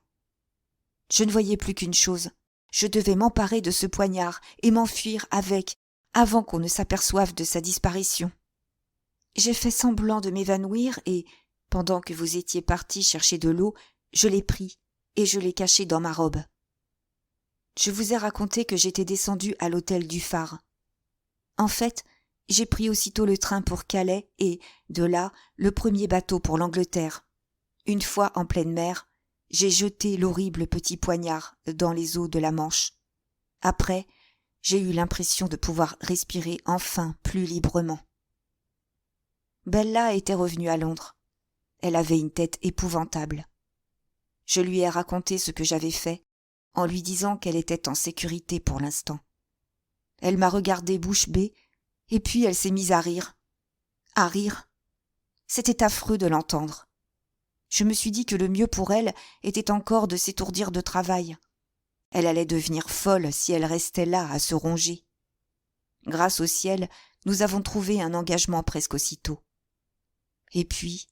Je ne voyais plus qu'une chose. Je devais m'emparer de ce poignard et m'enfuir avec, avant qu'on ne s'aperçoive de sa disparition. J'ai fait semblant de m'évanouir et, pendant que vous étiez partis chercher de l'eau, je l'ai pris et je l'ai caché dans ma robe. Je vous ai raconté que j'étais descendue à l'hôtel du Phare. En fait, j'ai pris aussitôt le train pour Calais et, de là, le premier bateau pour l'Angleterre. Une fois en pleine mer, j'ai jeté l'horrible petit poignard dans les eaux de la Manche. Après, j'ai eu l'impression de pouvoir respirer enfin plus librement. Bella était revenue à Londres. Elle avait une tête épouvantable. Je lui ai raconté ce que j'avais fait, en lui disant qu'elle était en sécurité pour l'instant. Elle m'a regardé bouche bée, et puis elle s'est mise à rire. À rire. C'était affreux de l'entendre. Je me suis dit que le mieux pour elle était encore de s'étourdir de travail. Elle allait devenir folle si elle restait là à se ronger. Grâce au ciel, nous avons trouvé un engagement presque aussitôt. Et puis,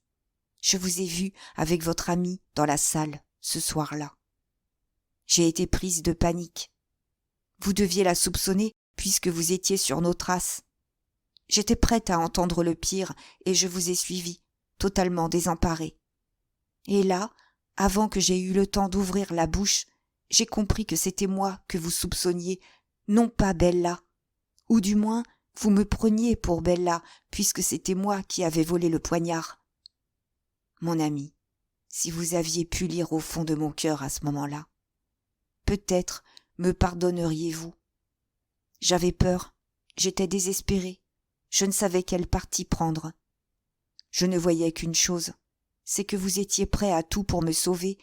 je vous ai vu avec votre amie dans la salle ce soir-là. J'ai été prise de panique. Vous deviez la soupçonner puisque vous étiez sur nos traces. J'étais prête à entendre le pire et je vous ai suivi, totalement désemparée. Et là, avant que j'aie eu le temps d'ouvrir la bouche, j'ai compris que c'était moi que vous soupçonniez, non pas Bella. Ou du moins, vous me preniez pour Bella, puisque c'était moi qui avais volé le poignard. Mon ami, si vous aviez pu lire au fond de mon cœur à ce moment-là, peut-être me pardonneriez-vous. J'avais peur, j'étais désespérée, je ne savais quel parti prendre. Je ne voyais qu'une chose, c'est que vous étiez prêt à tout pour me sauver,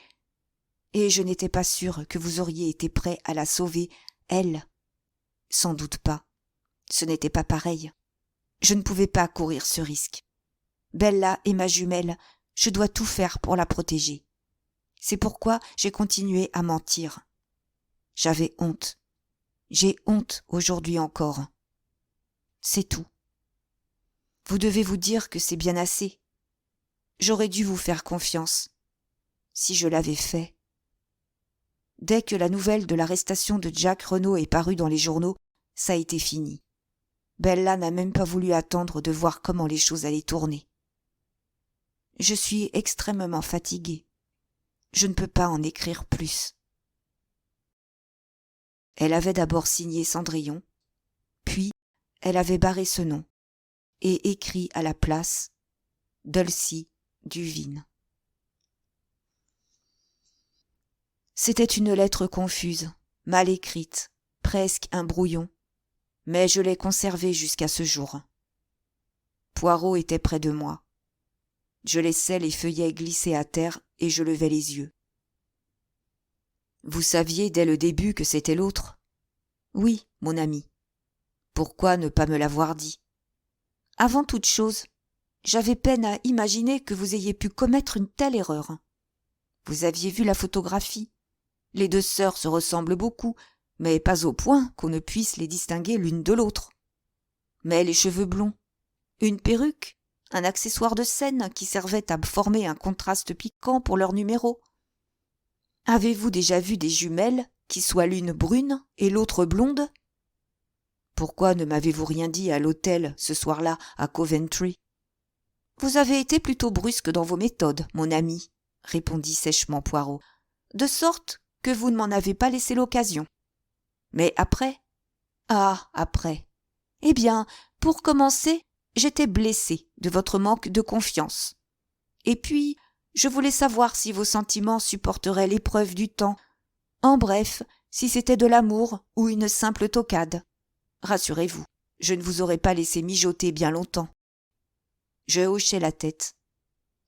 et je n'étais pas sûre que vous auriez été prêt à la sauver, elle. Sans doute pas. Ce n'était pas pareil. Je ne pouvais pas courir ce risque. Bella est ma jumelle, je dois tout faire pour la protéger. C'est pourquoi j'ai continué à mentir. J'avais honte. J'ai honte aujourd'hui encore. C'est tout. Vous devez vous dire que c'est bien assez. J'aurais dû vous faire confiance. Si je l'avais fait. Dès que la nouvelle de l'arrestation de Jack Renault est parue dans les journaux, ça a été fini. Bella n'a même pas voulu attendre de voir comment les choses allaient tourner. Je suis extrêmement fatiguée. Je ne peux pas en écrire plus. Elle avait d'abord signé Cendrillon, puis elle avait barré ce nom et écrit à la place Dulcie Duvine. C'était une lettre confuse, mal écrite, presque un brouillon, mais je l'ai conservée jusqu'à ce jour. Poirot était près de moi. Je laissais les feuillets glisser à terre et je levais les yeux. Vous saviez dès le début que c'était l'autre ? Oui, mon ami. Pourquoi ne pas me l'avoir dit ? Avant toute chose, j'avais peine à imaginer que vous ayez pu commettre une telle erreur. Vous aviez vu la photographie. Les deux sœurs se ressemblent beaucoup, mais pas au point qu'on ne puisse les distinguer l'une de l'autre. Mais les cheveux blonds, une perruque, un accessoire de scène qui servait à former un contraste piquant pour leur numéro. Avez-vous déjà vu des jumelles qui soient l'une brune et l'autre blonde ? Pourquoi ne m'avez-vous rien dit à l'hôtel ce soir-là à Coventry ? Vous avez été plutôt brusque dans vos méthodes, mon ami, répondit sèchement Poirot, de sorte que vous ne m'en avez pas laissé l'occasion. Mais après ? Ah, après. Eh bien, pour commencer, j'étais blessé de votre manque de confiance. Et puis, je voulais savoir si vos sentiments supporteraient l'épreuve du temps. En bref, si c'était de l'amour ou une simple toquade. Rassurez-vous, je ne vous aurais pas laissé mijoter bien longtemps. Je hochai la tête.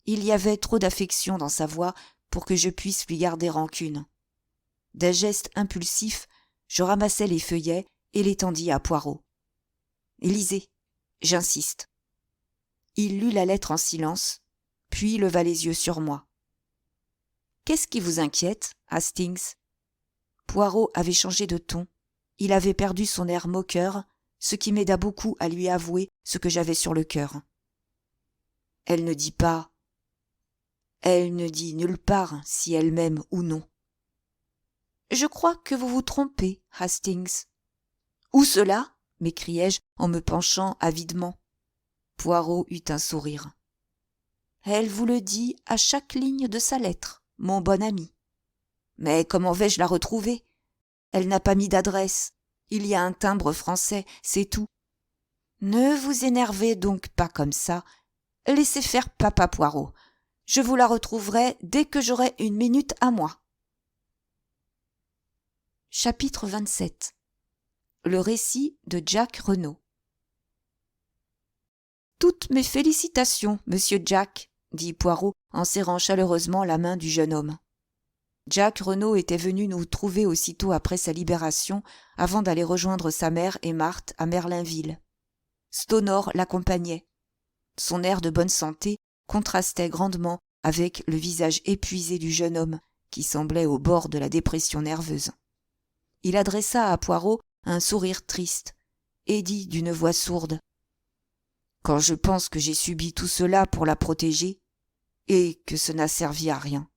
Il y avait trop d'affection dans sa voix pour que je puisse lui garder rancune. D'un geste impulsif, je ramassai les feuillets et les tendis à Poirot. « Lisez, j'insiste. » Il lut la lettre en silence, puis leva les yeux sur moi. « Qu'est-ce qui vous inquiète, Hastings ?» Poirot avait changé de ton. Il avait perdu son air moqueur, ce qui m'aida beaucoup à lui avouer ce que j'avais sur le cœur. « Elle ne dit pas. Elle ne dit nulle part si elle m'aime ou non. »« Je crois que vous vous trompez, Hastings. »« Où cela ?» m'écriai-je en me penchant avidement. Poirot eut un sourire. « Elle vous le dit à chaque ligne de sa lettre, mon bon ami. Mais comment vais-je la retrouver ? Elle n'a pas mis d'adresse. Il y a un timbre français, c'est tout. Ne vous énervez donc pas comme ça. Laissez faire papa Poirot. Je vous la retrouverai dès que j'aurai une minute à moi. » Chapitre 27. Le récit de Jack Renaud. « Toutes mes félicitations, monsieur Jack, » dit Poirot en serrant chaleureusement la main du jeune homme. Jack Renaud était venu nous trouver aussitôt après sa libération, avant d'aller rejoindre sa mère et Marthe à Merlinville. Stonor l'accompagnait. Son air de bonne santé contrastait grandement avec le visage épuisé du jeune homme, qui semblait au bord de la dépression nerveuse. Il adressa à Poirot un sourire triste, et dit d'une voix sourde : « Quand je pense que j'ai subi tout cela pour la protéger, et que ce n'a servi à rien. »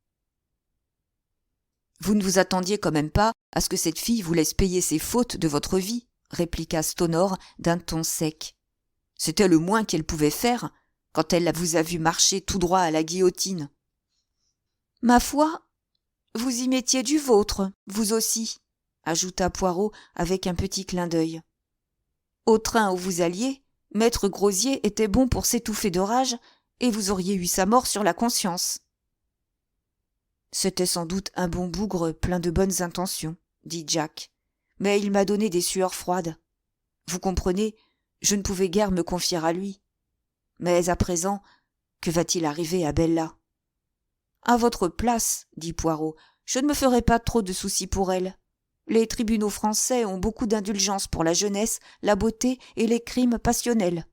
« Vous ne vous attendiez quand même pas à ce que cette fille vous laisse payer ses fautes de votre vie, » répliqua Stonor d'un ton sec. « C'était le moins qu'elle pouvait faire quand elle vous a vu marcher tout droit à la guillotine. »« Ma foi, vous y mettiez du vôtre, vous aussi, » ajouta Poirot avec un petit clin d'œil. « Au train où vous alliez, maître Grosier était bon pour s'étouffer de rage et vous auriez eu sa mort sur la conscience. » « C'était sans doute un bon bougre plein de bonnes intentions, » dit Jack, « mais il m'a donné des sueurs froides. Vous comprenez, je ne pouvais guère me confier à lui. Mais à présent, que va-t-il arriver à Bella ? » « À votre place, » dit Poirot, « je ne me ferai pas trop de soucis pour elle. Les tribunaux français ont beaucoup d'indulgence pour la jeunesse, la beauté et les crimes passionnels.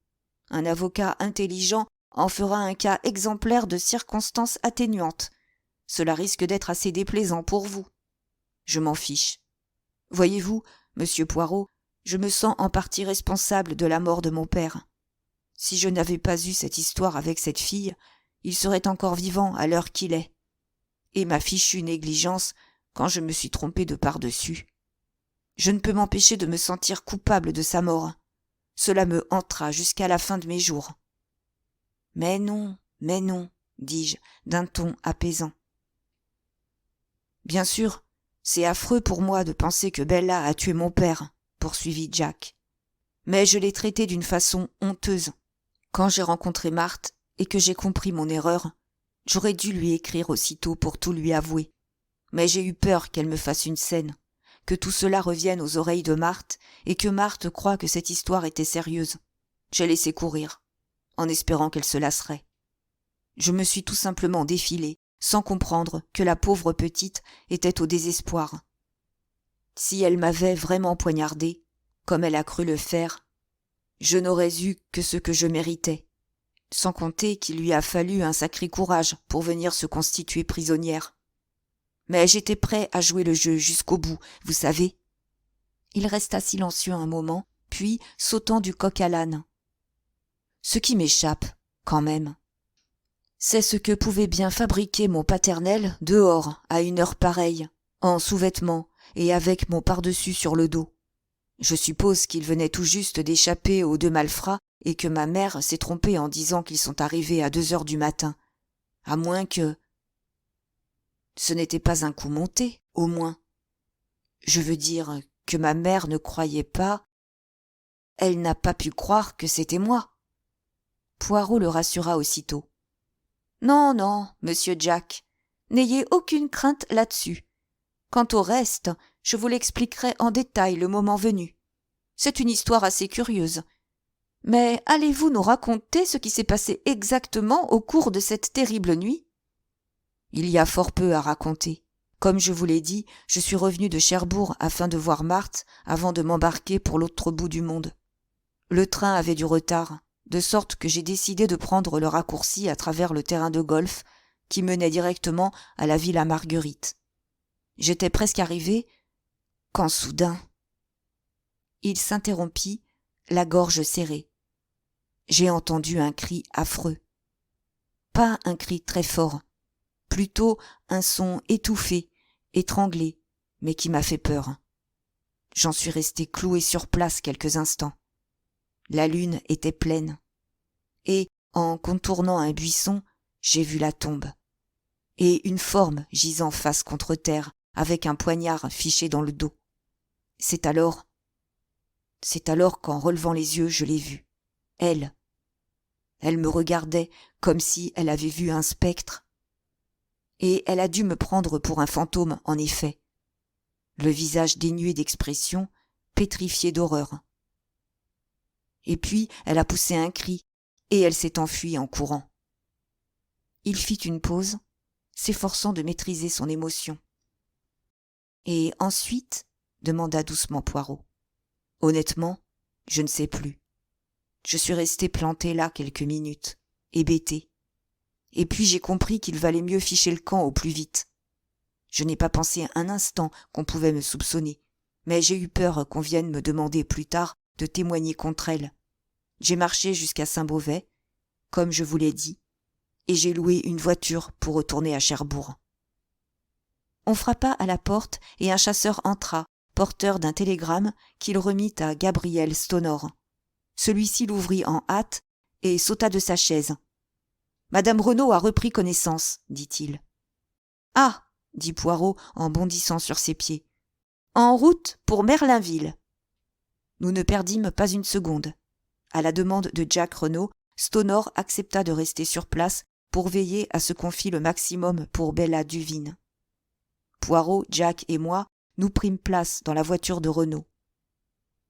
Un avocat intelligent en fera un cas exemplaire de circonstances atténuantes. Cela risque d'être assez déplaisant pour vous. Je m'en fiche. Voyez-vous, monsieur Poirot, je me sens en partie responsable de la mort de mon père. Si je n'avais pas eu cette histoire avec cette fille, il serait encore vivant à l'heure qu'il est. Et ma fichue négligence quand je me suis trompé de par-dessus. Je ne peux m'empêcher de me sentir coupable de sa mort. Cela me hantera jusqu'à la fin de mes jours. Mais non, dis-je d'un ton apaisant. Bien sûr, c'est affreux pour moi de penser que Bella a tué mon père, poursuivit Jack. Mais je l'ai traitée d'une façon honteuse. Quand j'ai rencontré Marthe et que j'ai compris mon erreur, j'aurais dû lui écrire aussitôt pour tout lui avouer. Mais j'ai eu peur qu'elle me fasse une scène, que tout cela revienne aux oreilles de Marthe et que Marthe croie que cette histoire était sérieuse. J'ai laissé courir, en espérant qu'elle se lasserait. Je me suis tout simplement défilé, sans comprendre que la pauvre petite était au désespoir. Si elle m'avait vraiment poignardé, comme elle a cru le faire, je n'aurais eu que ce que je méritais, sans compter qu'il lui a fallu un sacré courage pour venir se constituer prisonnière. Mais j'étais prêt à jouer le jeu jusqu'au bout, vous savez. Il resta silencieux un moment, puis sautant du coq à l'âne. Ce qui m'échappe, quand même, c'est ce que pouvait bien fabriquer mon paternel dehors à une heure pareille, en sous-vêtements et avec mon pardessus sur le dos. Je suppose qu'il venait tout juste d'échapper aux 2 malfrats et que ma mère s'est trompée en disant qu'ils sont arrivés à 2 heures du matin. À moins que... Ce n'était pas un coup monté, au moins. Je veux dire que ma mère ne croyait pas... Elle n'a pas pu croire que c'était moi. Poirot le rassura aussitôt. Non, non, monsieur Jack, n'ayez aucune crainte là-dessus. Quant au reste, je vous l'expliquerai en détail le moment venu. C'est une histoire assez curieuse. Mais allez-vous nous raconter ce qui s'est passé exactement au cours de cette terrible nuit ? Il y a fort peu à raconter. Comme je vous l'ai dit, je suis revenu de Cherbourg afin de voir Marthe avant de m'embarquer pour l'autre bout du monde. Le train avait du retard, de sorte que j'ai décidé de prendre le raccourci à travers le terrain de golf qui menait directement à la Villa Marguerite. J'étais presque arrivé quand soudain... Il s'interrompit, la gorge serrée. J'ai entendu un cri affreux. Pas un cri très fort, plutôt un son étouffé, étranglé, mais qui m'a fait peur. J'en suis resté cloué sur place quelques instants. La lune était pleine, et, en contournant un buisson, j'ai vu la tombe, et une forme gisant face contre terre, avec un poignard fiché dans le dos. C'est alors qu'en relevant les yeux, je l'ai vue. Elle. Elle me regardait comme si elle avait vu un spectre. Et elle a dû me prendre pour un fantôme, en effet. Le visage dénué d'expression, pétrifié d'horreur. Et puis, elle a poussé un cri, et elle s'est enfuie en courant. Il fit une pause, s'efforçant de maîtriser son émotion. Et ensuite, demanda doucement Poirot. Honnêtement, je ne sais plus. Je suis resté planté là quelques minutes, hébété. Et puis j'ai compris qu'il valait mieux ficher le camp au plus vite. Je n'ai pas pensé un instant qu'on pouvait me soupçonner, mais j'ai eu peur qu'on vienne me demander plus tard de témoigner contre elle. J'ai marché jusqu'à Saint-Beauvais, comme je vous l'ai dit, et j'ai loué une voiture pour retourner à Cherbourg. On frappa à la porte et un chasseur entra, porteur d'un télégramme qu'il remit à Gabriel Stonor. Celui-ci l'ouvrit en hâte et sauta de sa chaise. « Madame Renaud a repris connaissance, dit-il. »« Ah !» dit Poirot en bondissant sur ses pieds. « En route pour Merlinville. » Nous ne perdîmes pas une seconde. À la demande de Jack Renaud, Stonor accepta de rester sur place pour veiller à ce qu'on fît le maximum pour Bella Duvine. Poirot, Jack et moi, nous prîmes place dans la voiture de Renaud.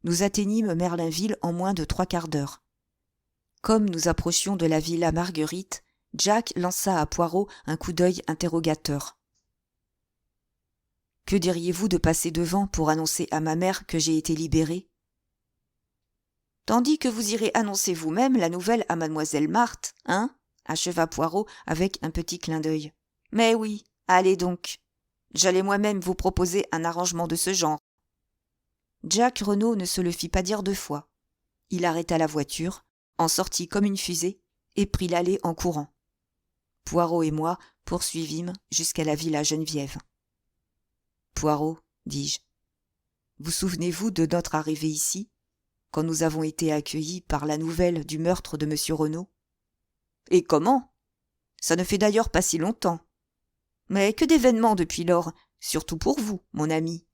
Nous atteignîmes Merlinville en moins de 3/4 d'heure. Comme nous approchions de la villa Marguerite, Jack lança à Poirot un coup d'œil interrogateur. « Que diriez-vous de passer devant pour annoncer à ma mère que j'ai été libéré ? » « Tandis que vous irez annoncer vous-même la nouvelle à mademoiselle Marthe, hein ?» acheva Poirot avec un petit clin d'œil. « Mais oui, allez donc. J'allais moi-même vous proposer un arrangement de ce genre. » Jack Renaud ne se le fit pas dire 2 fois. Il arrêta la voiture, en sortit comme une fusée et prit l'allée en courant. Poirot et moi poursuivîmes jusqu'à la villa Geneviève. « Poirot, dis-je, vous souvenez-vous de notre arrivée ici, quand nous avons été accueillis par la nouvelle du meurtre de M. Renaud ? Et comment ? Ça ne fait d'ailleurs pas si longtemps. Mais que d'événements depuis lors, surtout pour vous, mon ami.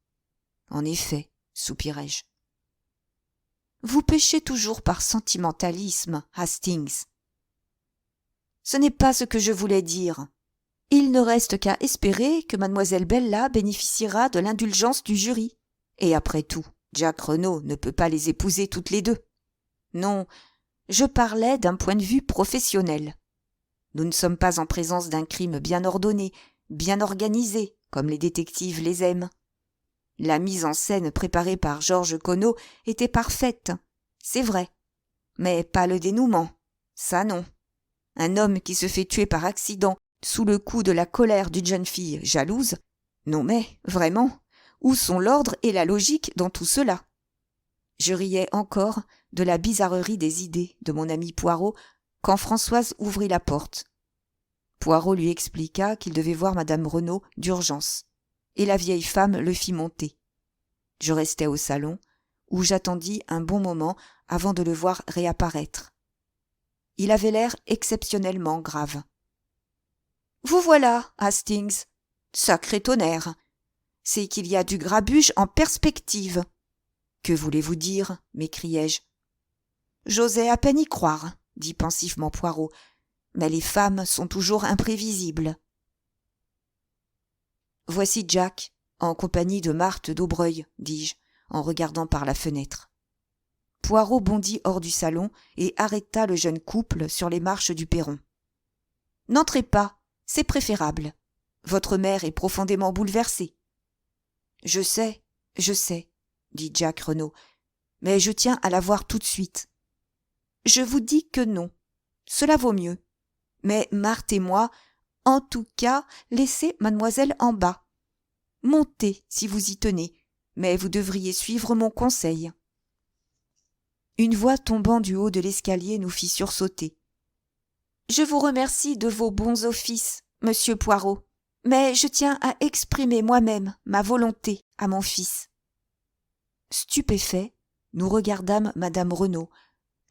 En effet, soupirai-je. Vous péchez toujours par sentimentalisme, Hastings. Ce n'est pas ce que je voulais dire. Il ne reste qu'à espérer que mademoiselle Bella bénéficiera de l'indulgence du jury. Et après tout, Jack Renaud ne peut pas les épouser toutes les 2. Non, je parlais d'un point de vue professionnel. Nous ne sommes pas en présence d'un crime bien ordonné, bien organisé, comme les détectives les aiment. La mise en scène préparée par Georges Conneau était parfaite, c'est vrai, mais pas le dénouement, ça non. Un homme qui se fait tuer par accident sous le coup de la colère d'une jeune fille jalouse, non mais, vraiment, où sont l'ordre et la logique dans tout cela ? Je riais encore de la bizarrerie des idées de mon ami Poirot quand Françoise ouvrit la porte. Poirot lui expliqua qu'il devait voir madame Renaud d'urgence, et la vieille femme le fit monter. Je restai au salon, où j'attendis un bon moment avant de le voir réapparaître. Il avait l'air exceptionnellement grave. « Vous voilà, Hastings. Sacré tonnerre. C'est qu'il y a du grabuge en perspective. »« Que voulez-vous dire ?» m'écriai-je. « J'osais à peine y croire, » dit pensivement Poirot, « mais les femmes sont toujours imprévisibles. » « Voici Jack, en compagnie de Marthe d'Aubreuil, dis-je, en regardant par la fenêtre. » Poirot bondit hors du salon et arrêta le jeune couple sur les marches du perron. « N'entrez pas, c'est préférable. Votre mère est profondément bouleversée. »« Je sais, dit Jack Renaud, mais je tiens à la voir tout de suite. »« Je vous dis que non. Cela vaut mieux. Mais Marthe et moi, en tout cas, laissez mademoiselle en bas. Montez si vous y tenez, mais vous devriez suivre mon conseil. » Une voix tombant du haut de l'escalier nous fit sursauter. « Je vous remercie de vos bons offices, monsieur Poirot, mais je tiens à exprimer moi-même ma volonté à mon fils. » Stupéfaits, nous regardâmes madame Renaud,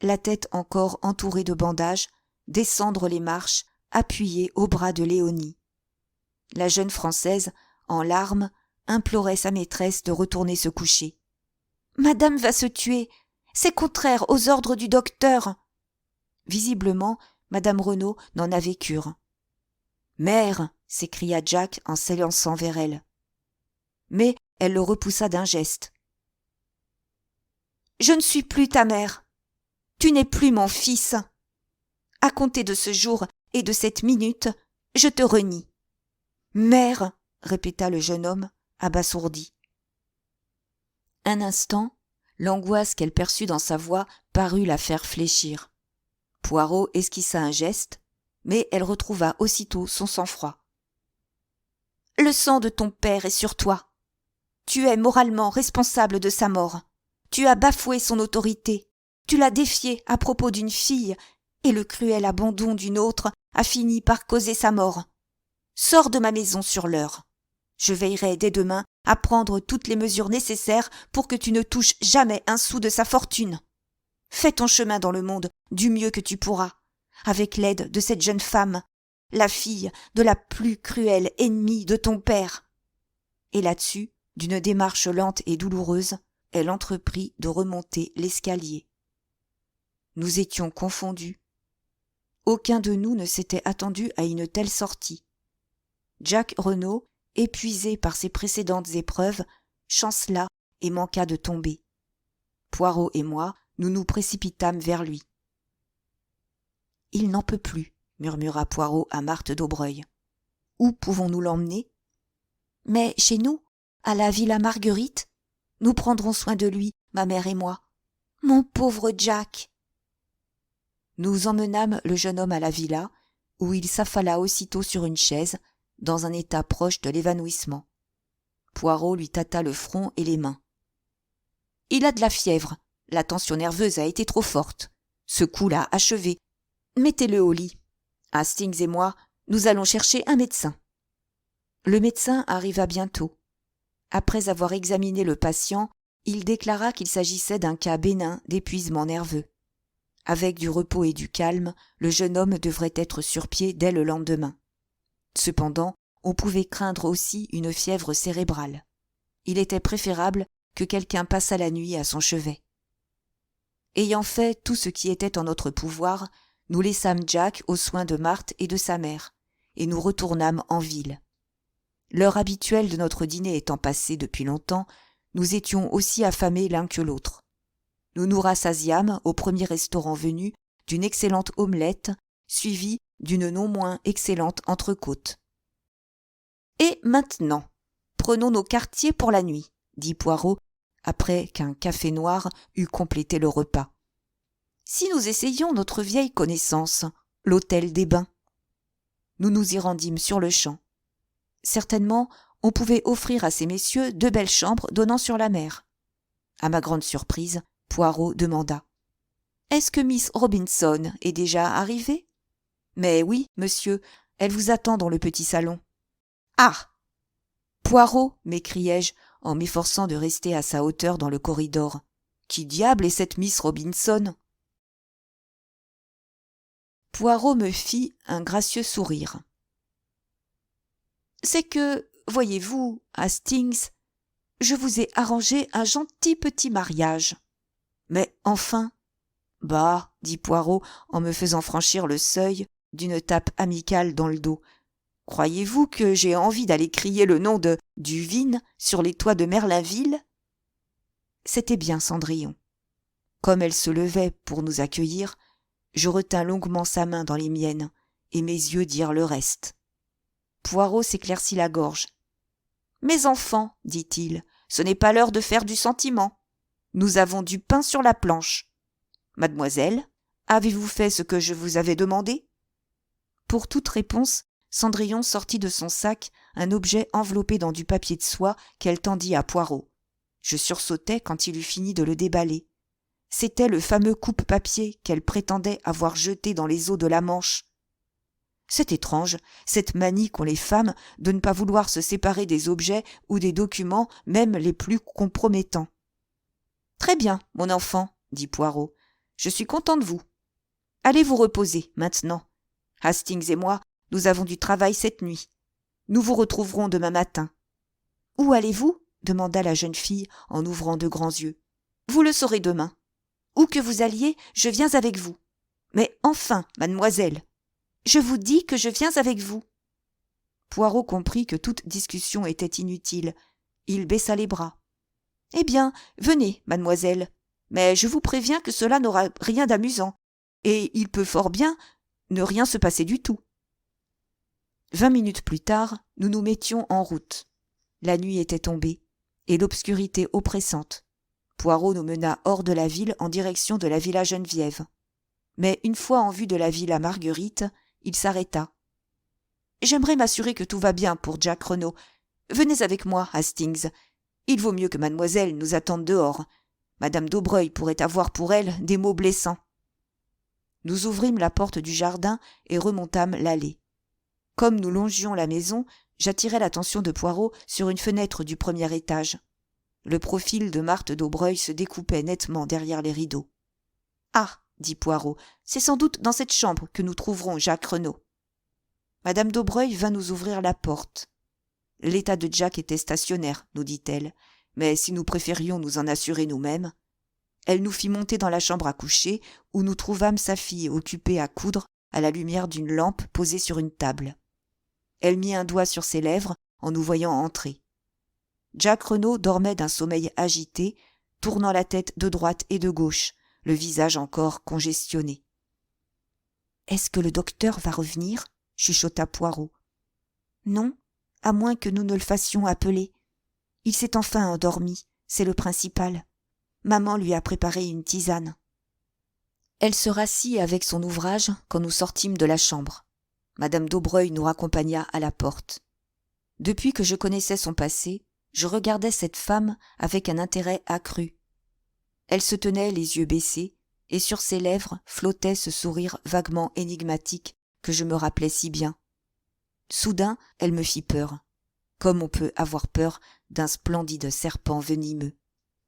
la tête encore entourée de bandages, descendre les marches, appuyée au bras de Léonie. La jeune Française, en larmes, implorait sa maîtresse de retourner se coucher. « Madame va se tuer, c'est contraire aux ordres du docteur. » Visiblement, madame Renaud n'en avait cure. « Mère !» s'écria Jack en s'élançant vers elle. Mais elle le repoussa d'un geste. « Je ne suis plus ta mère. Tu n'es plus mon fils. À compter de ce jour et de cette minute, je te renie. »« Mère !» répéta le jeune homme, abasourdi. Un instant, l'angoisse qu'elle perçut dans sa voix parut la faire fléchir. Poirot esquissa un geste, mais elle retrouva aussitôt son sang-froid. « Le sang de ton père est sur toi. Tu es moralement responsable de sa mort. Tu as bafoué son autorité. Tu l'as défié à propos d'une fille, et le cruel abandon d'une autre a fini par causer sa mort. Sors de ma maison sur l'heure. Je veillerai dès demain à prendre toutes les mesures nécessaires pour que tu ne touches jamais un sou de sa fortune. Fais ton chemin dans le monde du mieux que tu pourras, avec l'aide de cette jeune femme, la fille de la plus cruelle ennemie de ton père. » Et là-dessus, d'une démarche lente et douloureuse, elle entreprit de remonter l'escalier. Nous étions confondus. Aucun de nous ne s'était attendu à une telle sortie. Jack Renaud, épuisé par ses précédentes épreuves, chancela et manqua de tomber. Poirot et moi, nous nous précipitâmes vers lui. « Il n'en peut plus, » murmura Poirot à Marthe d'Aubreuil. « Où pouvons-nous l'emmener ? » ?»« Mais chez nous, à la Villa Marguerite. Nous prendrons soin de lui, ma mère et moi. Mon pauvre Jack !» Nous emmenâmes le jeune homme à la villa, où il s'affala aussitôt sur une chaise, dans un état proche de l'évanouissement. Poirot lui tâta le front et les mains. « Il a de la fièvre, la tension nerveuse a été trop forte. Ce coup l'a achevé. Mettez-le au lit. Hastings et moi, nous allons chercher un médecin. » Le médecin arriva bientôt. Après avoir examiné le patient, il déclara qu'il s'agissait d'un cas bénin d'épuisement nerveux. Avec du repos et du calme, le jeune homme devrait être sur pied dès le lendemain. Cependant, on pouvait craindre aussi une fièvre cérébrale. Il était préférable que quelqu'un passât la nuit à son chevet. Ayant fait tout ce qui était en notre pouvoir, nous laissâmes Jack aux soins de Marthe et de sa mère, et nous retournâmes en ville. L'heure habituelle de notre dîner étant passée depuis longtemps, nous étions aussi affamés l'un que l'autre. Nous nous rassasiâmes au premier restaurant venu d'une excellente omelette, suivie d'une non moins excellente entrecôte. « Et maintenant, prenons nos quartiers pour la nuit, » dit Poirot, après qu'un café noir eut complété le repas. « Si nous essayions notre vieille connaissance, l'hôtel des Bains. » Nous nous y rendîmes sur-le-champ. Certainement, on pouvait offrir à ces messieurs 2 belles chambres donnant sur la mer. À ma grande surprise, Poirot demanda : « Est-ce que Miss Robinson est déjà arrivée ? » ?»« Mais oui, monsieur, elle vous attend dans le petit salon. »« Ah ! Poirot !» m'écriai-je en m'efforçant de rester à sa hauteur dans le corridor. Qui diable est cette Miss Robinson ?» Poirot me fit un gracieux sourire. « C'est que, voyez-vous, Hastings, je vous ai arrangé un gentil petit mariage. »« Mais enfin !»« Bah, dit Poirot en me faisant franchir le seuil d'une tape amicale dans le dos. Croyez-vous que j'ai envie d'aller crier le nom de Duvine sur les toits de Merlinville ?» C'était bien Cendrillon. Comme elle se levait pour nous accueillir, je retins longuement sa main dans les miennes, et mes yeux dirent le reste. Poirot s'éclaircit la gorge. « Mes enfants, dit-il, ce n'est pas l'heure de faire du sentiment. Nous avons du pain sur la planche. Mademoiselle, avez-vous fait ce que je vous avais demandé ?» Pour toute réponse, Cendrillon sortit de son sac un objet enveloppé dans du papier de soie qu'elle tendit à Poirot. Je sursautai quand il eut fini de le déballer. C'était le fameux coupe-papier qu'elle prétendait avoir jeté dans les eaux de la Manche. C'est étrange, cette manie qu'ont les femmes de ne pas vouloir se séparer des objets ou des documents, même les plus compromettants. « Très bien, mon enfant, dit Poirot, je suis content de vous. Allez vous reposer, maintenant. Hastings et moi, nous avons du travail cette nuit. Nous vous retrouverons demain matin. »« Où allez-vous » demanda la jeune fille en ouvrant de grands yeux. « Vous le saurez demain. Où que vous alliez, je viens avec vous. Mais enfin, mademoiselle, je vous dis que je viens avec vous. » Poirot comprit que toute discussion était inutile. Il baissa les bras. « Eh bien, venez, mademoiselle, mais je vous préviens que cela n'aura rien d'amusant, et il peut fort bien ne rien se passer du tout. » 20 minutes plus tard, nous nous mettions en route. La nuit était tombée, et l'obscurité oppressante. Poirot nous mena hors de la ville en direction de la Villa Geneviève. Mais une fois en vue de la Villa Marguerite, il s'arrêta. « J'aimerais m'assurer que tout va bien pour Jack Renaud. Venez avec moi, Hastings. Il vaut mieux que mademoiselle nous attende dehors. Madame Daubreuil pourrait avoir pour elle des mots blessants. » Nous ouvrîmes la porte du jardin et remontâmes l'allée. Comme nous longions la maison, j'attirai l'attention de Poirot sur une fenêtre du premier étage. Le profil de Marthe Daubreuil se découpait nettement derrière les rideaux. « Ah !» dit Poirot, « c'est sans doute dans cette chambre que nous trouverons Jacques Renaud. » Madame Daubreuil vint nous ouvrir la porte. L'état de Jack était stationnaire, nous dit-elle, mais si nous préférions nous en assurer nous-mêmes. Elle nous fit monter dans la chambre à coucher, où nous trouvâmes sa fille occupée à coudre à la lumière d'une lampe posée sur une table. Elle mit un doigt sur ses lèvres en nous voyant entrer. Jack Renaud dormait d'un sommeil agité, tournant la tête de droite et de gauche, le visage encore congestionné. « Est-ce que le docteur va revenir ?» chuchota Poirot. « Non, à moins que nous ne le fassions appeler. Il s'est enfin endormi, c'est le principal. Maman lui a préparé une tisane. » Elle se rassit avec son ouvrage quand nous sortîmes de la chambre. Madame Daubreuil nous raccompagna à la porte. Depuis que je connaissais son passé, je regardais cette femme avec un intérêt accru. Elle se tenait les yeux baissés, et sur ses lèvres flottait ce sourire vaguement énigmatique que je me rappelais si bien. Soudain, elle me fit peur, comme on peut avoir peur d'un splendide serpent venimeux.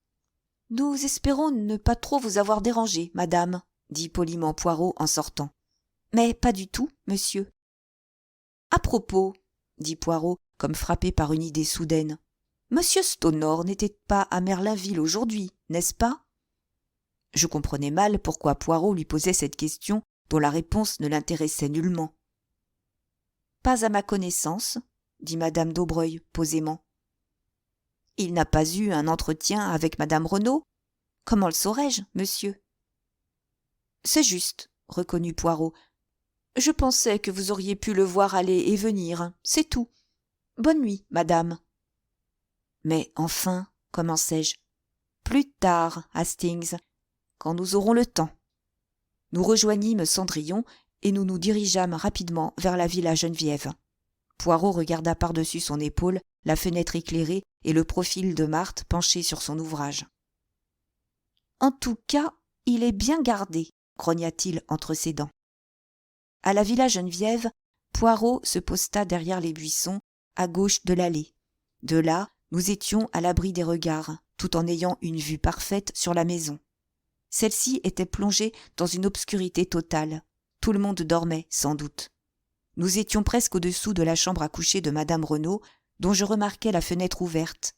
« Nous espérons ne pas trop vous avoir dérangé, madame, » dit poliment Poirot en sortant. « Mais pas du tout, monsieur. »« À propos, » dit Poirot, comme frappé par une idée soudaine, « Monsieur Stonor n'était pas à Merlinville aujourd'hui, n'est-ce pas ?» Je comprenais mal pourquoi Poirot lui posait cette question dont la réponse ne l'intéressait nullement. « Pas à ma connaissance, » dit madame Daubreuil posément. « Il n'a pas eu un entretien avec madame Renaud ? Comment le saurais-je, monsieur ?»« C'est juste, » reconnut Poirot. « Je pensais que vous auriez pu le voir aller et venir, c'est tout. Bonne nuit, madame. » « Mais enfin, commençai-je. Plus tard, Hastings, quand nous aurons le temps. » Nous rejoignîmes Cendrillon et nous nous dirigeâmes rapidement vers la Villa Geneviève. Poirot regarda par-dessus son épaule la fenêtre éclairée et le profil de Marthe penché sur son ouvrage. « En tout cas, il est bien gardé, » grogna-t-il entre ses dents. À la Villa Geneviève, Poirot se posta derrière les buissons, à gauche de l'allée. De là, nous étions à l'abri des regards, tout en ayant une vue parfaite sur la maison. Celle-ci était plongée dans une obscurité totale. Tout le monde dormait, sans doute. Nous étions presque au-dessous de la chambre à coucher de madame Renaud, dont je remarquais la fenêtre ouverte.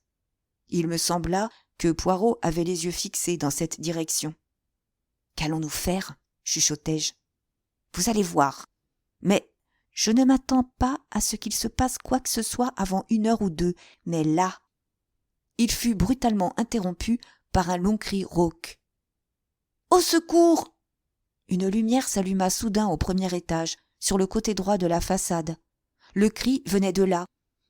Il me sembla que Poirot avait les yeux fixés dans cette direction. « Qu'allons-nous faire ?» chuchotai-je. « Vous allez voir. Mais je ne m'attends pas à ce qu'il se passe quoi que ce soit avant 1 heure ou 2, mais là... » Il fut brutalement interrompu par un long cri rauque. « Au secours !» Une lumière s'alluma soudain au premier étage, sur le côté droit de la façade. Le cri venait de là,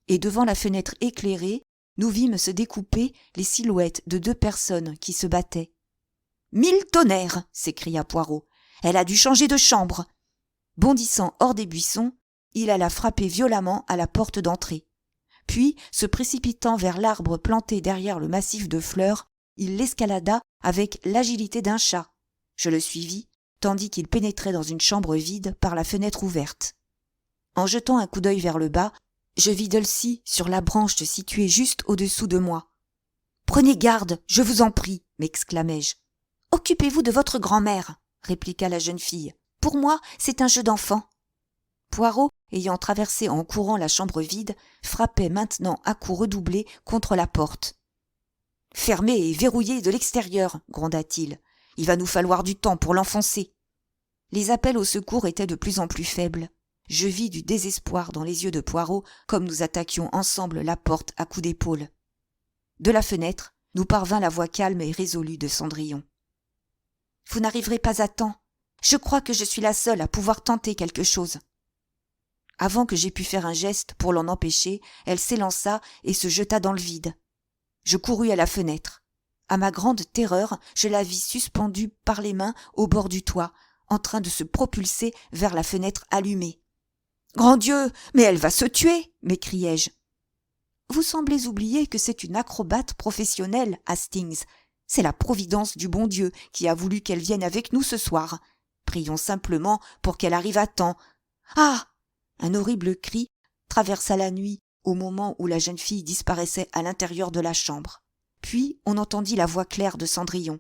et devant la fenêtre éclairée, nous vîmes se découper les silhouettes de 2 personnes qui se battaient. « Mille tonnerres !» s'écria Poirot. « Elle a dû changer de chambre !» Bondissant hors des buissons, il alla frapper violemment à la porte d'entrée. Puis, se précipitant vers l'arbre planté derrière le massif de fleurs, il l'escalada avec l'agilité d'un chat. Je le suivis, tandis qu'il pénétrait dans une chambre vide par la fenêtre ouverte. En jetant un coup d'œil vers le bas, je vis Dulcie sur la branche située juste au-dessous de moi. « Prenez garde, je vous en prie !» m'exclamai-je. « Occupez-vous de votre grand-mère !» répliqua la jeune fille. « Pour moi, c'est un jeu d'enfant. » Poirot, ayant traversé en courant la chambre vide, frappait maintenant à coups redoublés contre la porte. « Fermée et verrouillée de l'extérieur !» gronda-t-il. « Il va nous falloir du temps pour l'enfoncer. » Les appels au secours étaient de plus en plus faibles. Je vis du désespoir dans les yeux de Poirot comme nous attaquions ensemble la porte à coups d'épaule. De la fenêtre, nous parvint la voix calme et résolue de Cendrillon. « Vous n'arriverez pas à temps. Je crois que je suis la seule à pouvoir tenter quelque chose. » Avant que j'aie pu faire un geste pour l'en empêcher, elle s'élança et se jeta dans le vide. Je courus à la fenêtre. À ma grande terreur, je la vis suspendue par les mains au bord du toit, en train de se propulser vers la fenêtre allumée. « Grand Dieu, mais elle va se tuer !» m'écriai-je. « Vous semblez oublier que c'est une acrobate professionnelle, Hastings. C'est la providence du bon Dieu qui a voulu qu'elle vienne avec nous ce soir. Prions simplement pour qu'elle arrive à temps. Ah !» Un horrible cri traversa la nuit au moment où la jeune fille disparaissait à l'intérieur de la chambre. Puis on entendit la voix claire de Cendrillon.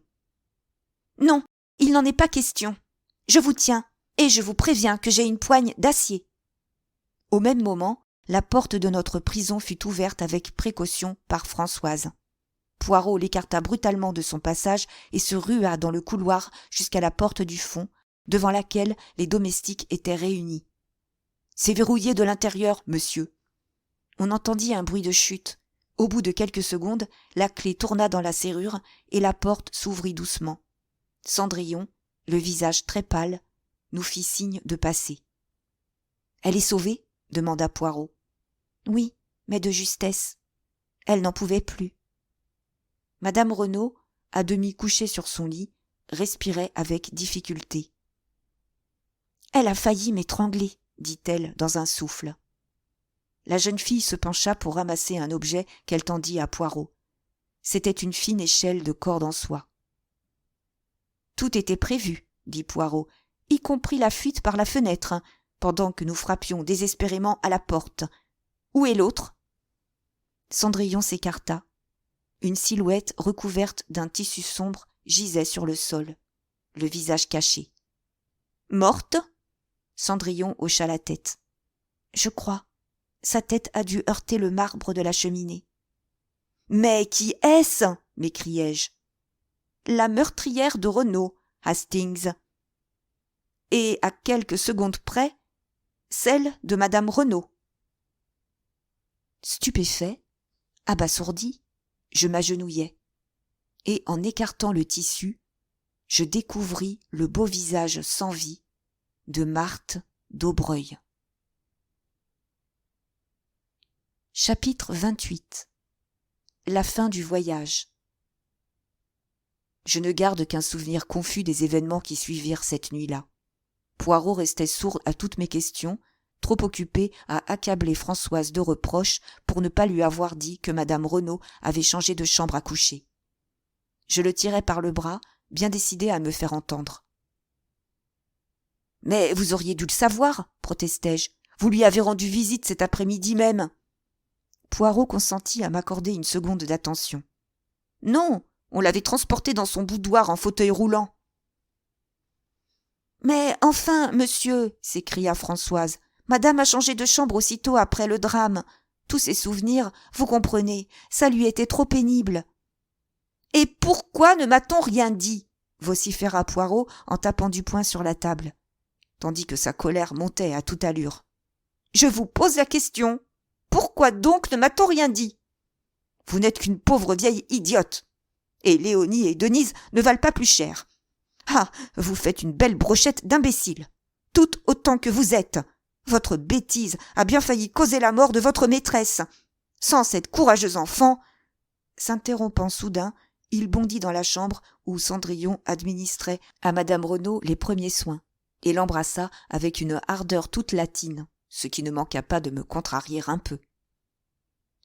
« Non, il n'en est pas question. Je vous tiens, et je vous préviens que j'ai une poigne d'acier. » Au même moment, la porte de notre prison fut ouverte avec précaution par Françoise. Poirot l'écarta brutalement de son passage et se rua dans le couloir jusqu'à la porte du fond, devant laquelle les domestiques étaient réunis. « C'est verrouillé de l'intérieur, monsieur. » On entendit un bruit de chute. Au bout de quelques secondes, la clé tourna dans la serrure et la porte s'ouvrit doucement. Cendrillon, le visage très pâle, nous fit signe de passer. « Elle est sauvée ?» demanda Poirot. « Oui, mais de justesse. Elle n'en pouvait plus. » Madame Renaud, à demi couchée sur son lit, respirait avec difficulté. « Elle a failli m'étrangler, » dit-elle dans un souffle. La jeune fille se pencha pour ramasser un objet qu'elle tendit à Poirot. C'était une fine échelle de corde en soie. « Tout était prévu, » dit Poirot, « y compris la fuite par la fenêtre, pendant que nous frappions désespérément à la porte. Où est l'autre ?» Cendrillon s'écarta. Une silhouette recouverte d'un tissu sombre gisait sur le sol, le visage caché. « Morte ?» Cendrillon hocha la tête. « Je crois. Sa tête a dû heurter le marbre de la cheminée. »« Mais qui est-ce » m'écriai-je. « La meurtrière de Renaud, Hastings. Et à quelques secondes près, celle de madame Renaud. » Stupéfait, abasourdi, je m'agenouillai, et en écartant le tissu, je découvris le beau visage sans vie de Marthe Daubreuil. Chapitre 28. La fin du voyage. Je ne garde qu'un souvenir confus des événements qui suivirent cette nuit-là. Poirot restait sourd à toutes mes questions, trop occupé à accabler Françoise de reproches pour ne pas lui avoir dit que madame Renaud avait changé de chambre à coucher. Je le tirai par le bras, bien décidé à me faire entendre. « Mais vous auriez dû le savoir, protestai-je. Vous lui avez rendu visite cet après-midi même. » Poirot consentit à m'accorder une seconde d'attention. « Non, on l'avait transportée dans son boudoir en fauteuil roulant. Mais enfin, monsieur, s'écria Françoise, madame a changé de chambre aussitôt après le drame. Tous ces souvenirs, vous comprenez, ça lui était trop pénible. Et pourquoi ne m'a-t-on rien dit? Vociféra Poirot en tapant du poing sur la table, tandis que sa colère montait à toute allure. Je vous pose la question. Pourquoi donc ne m'a-t-on rien dit? Vous n'êtes qu'une pauvre vieille idiote. Et Léonie et Denise ne valent pas plus cher. Ah, vous faites une belle brochette d'imbéciles. Toutes autant que vous êtes. Votre bêtise a bien failli causer la mort de votre maîtresse. Sans cette courageuse enfant... S'interrompant soudain, il bondit dans la chambre où Cendrillon administrait à madame Renaud les premiers soins, et l'embrassa avec une ardeur toute latine, ce qui ne manqua pas de me contrarier un peu.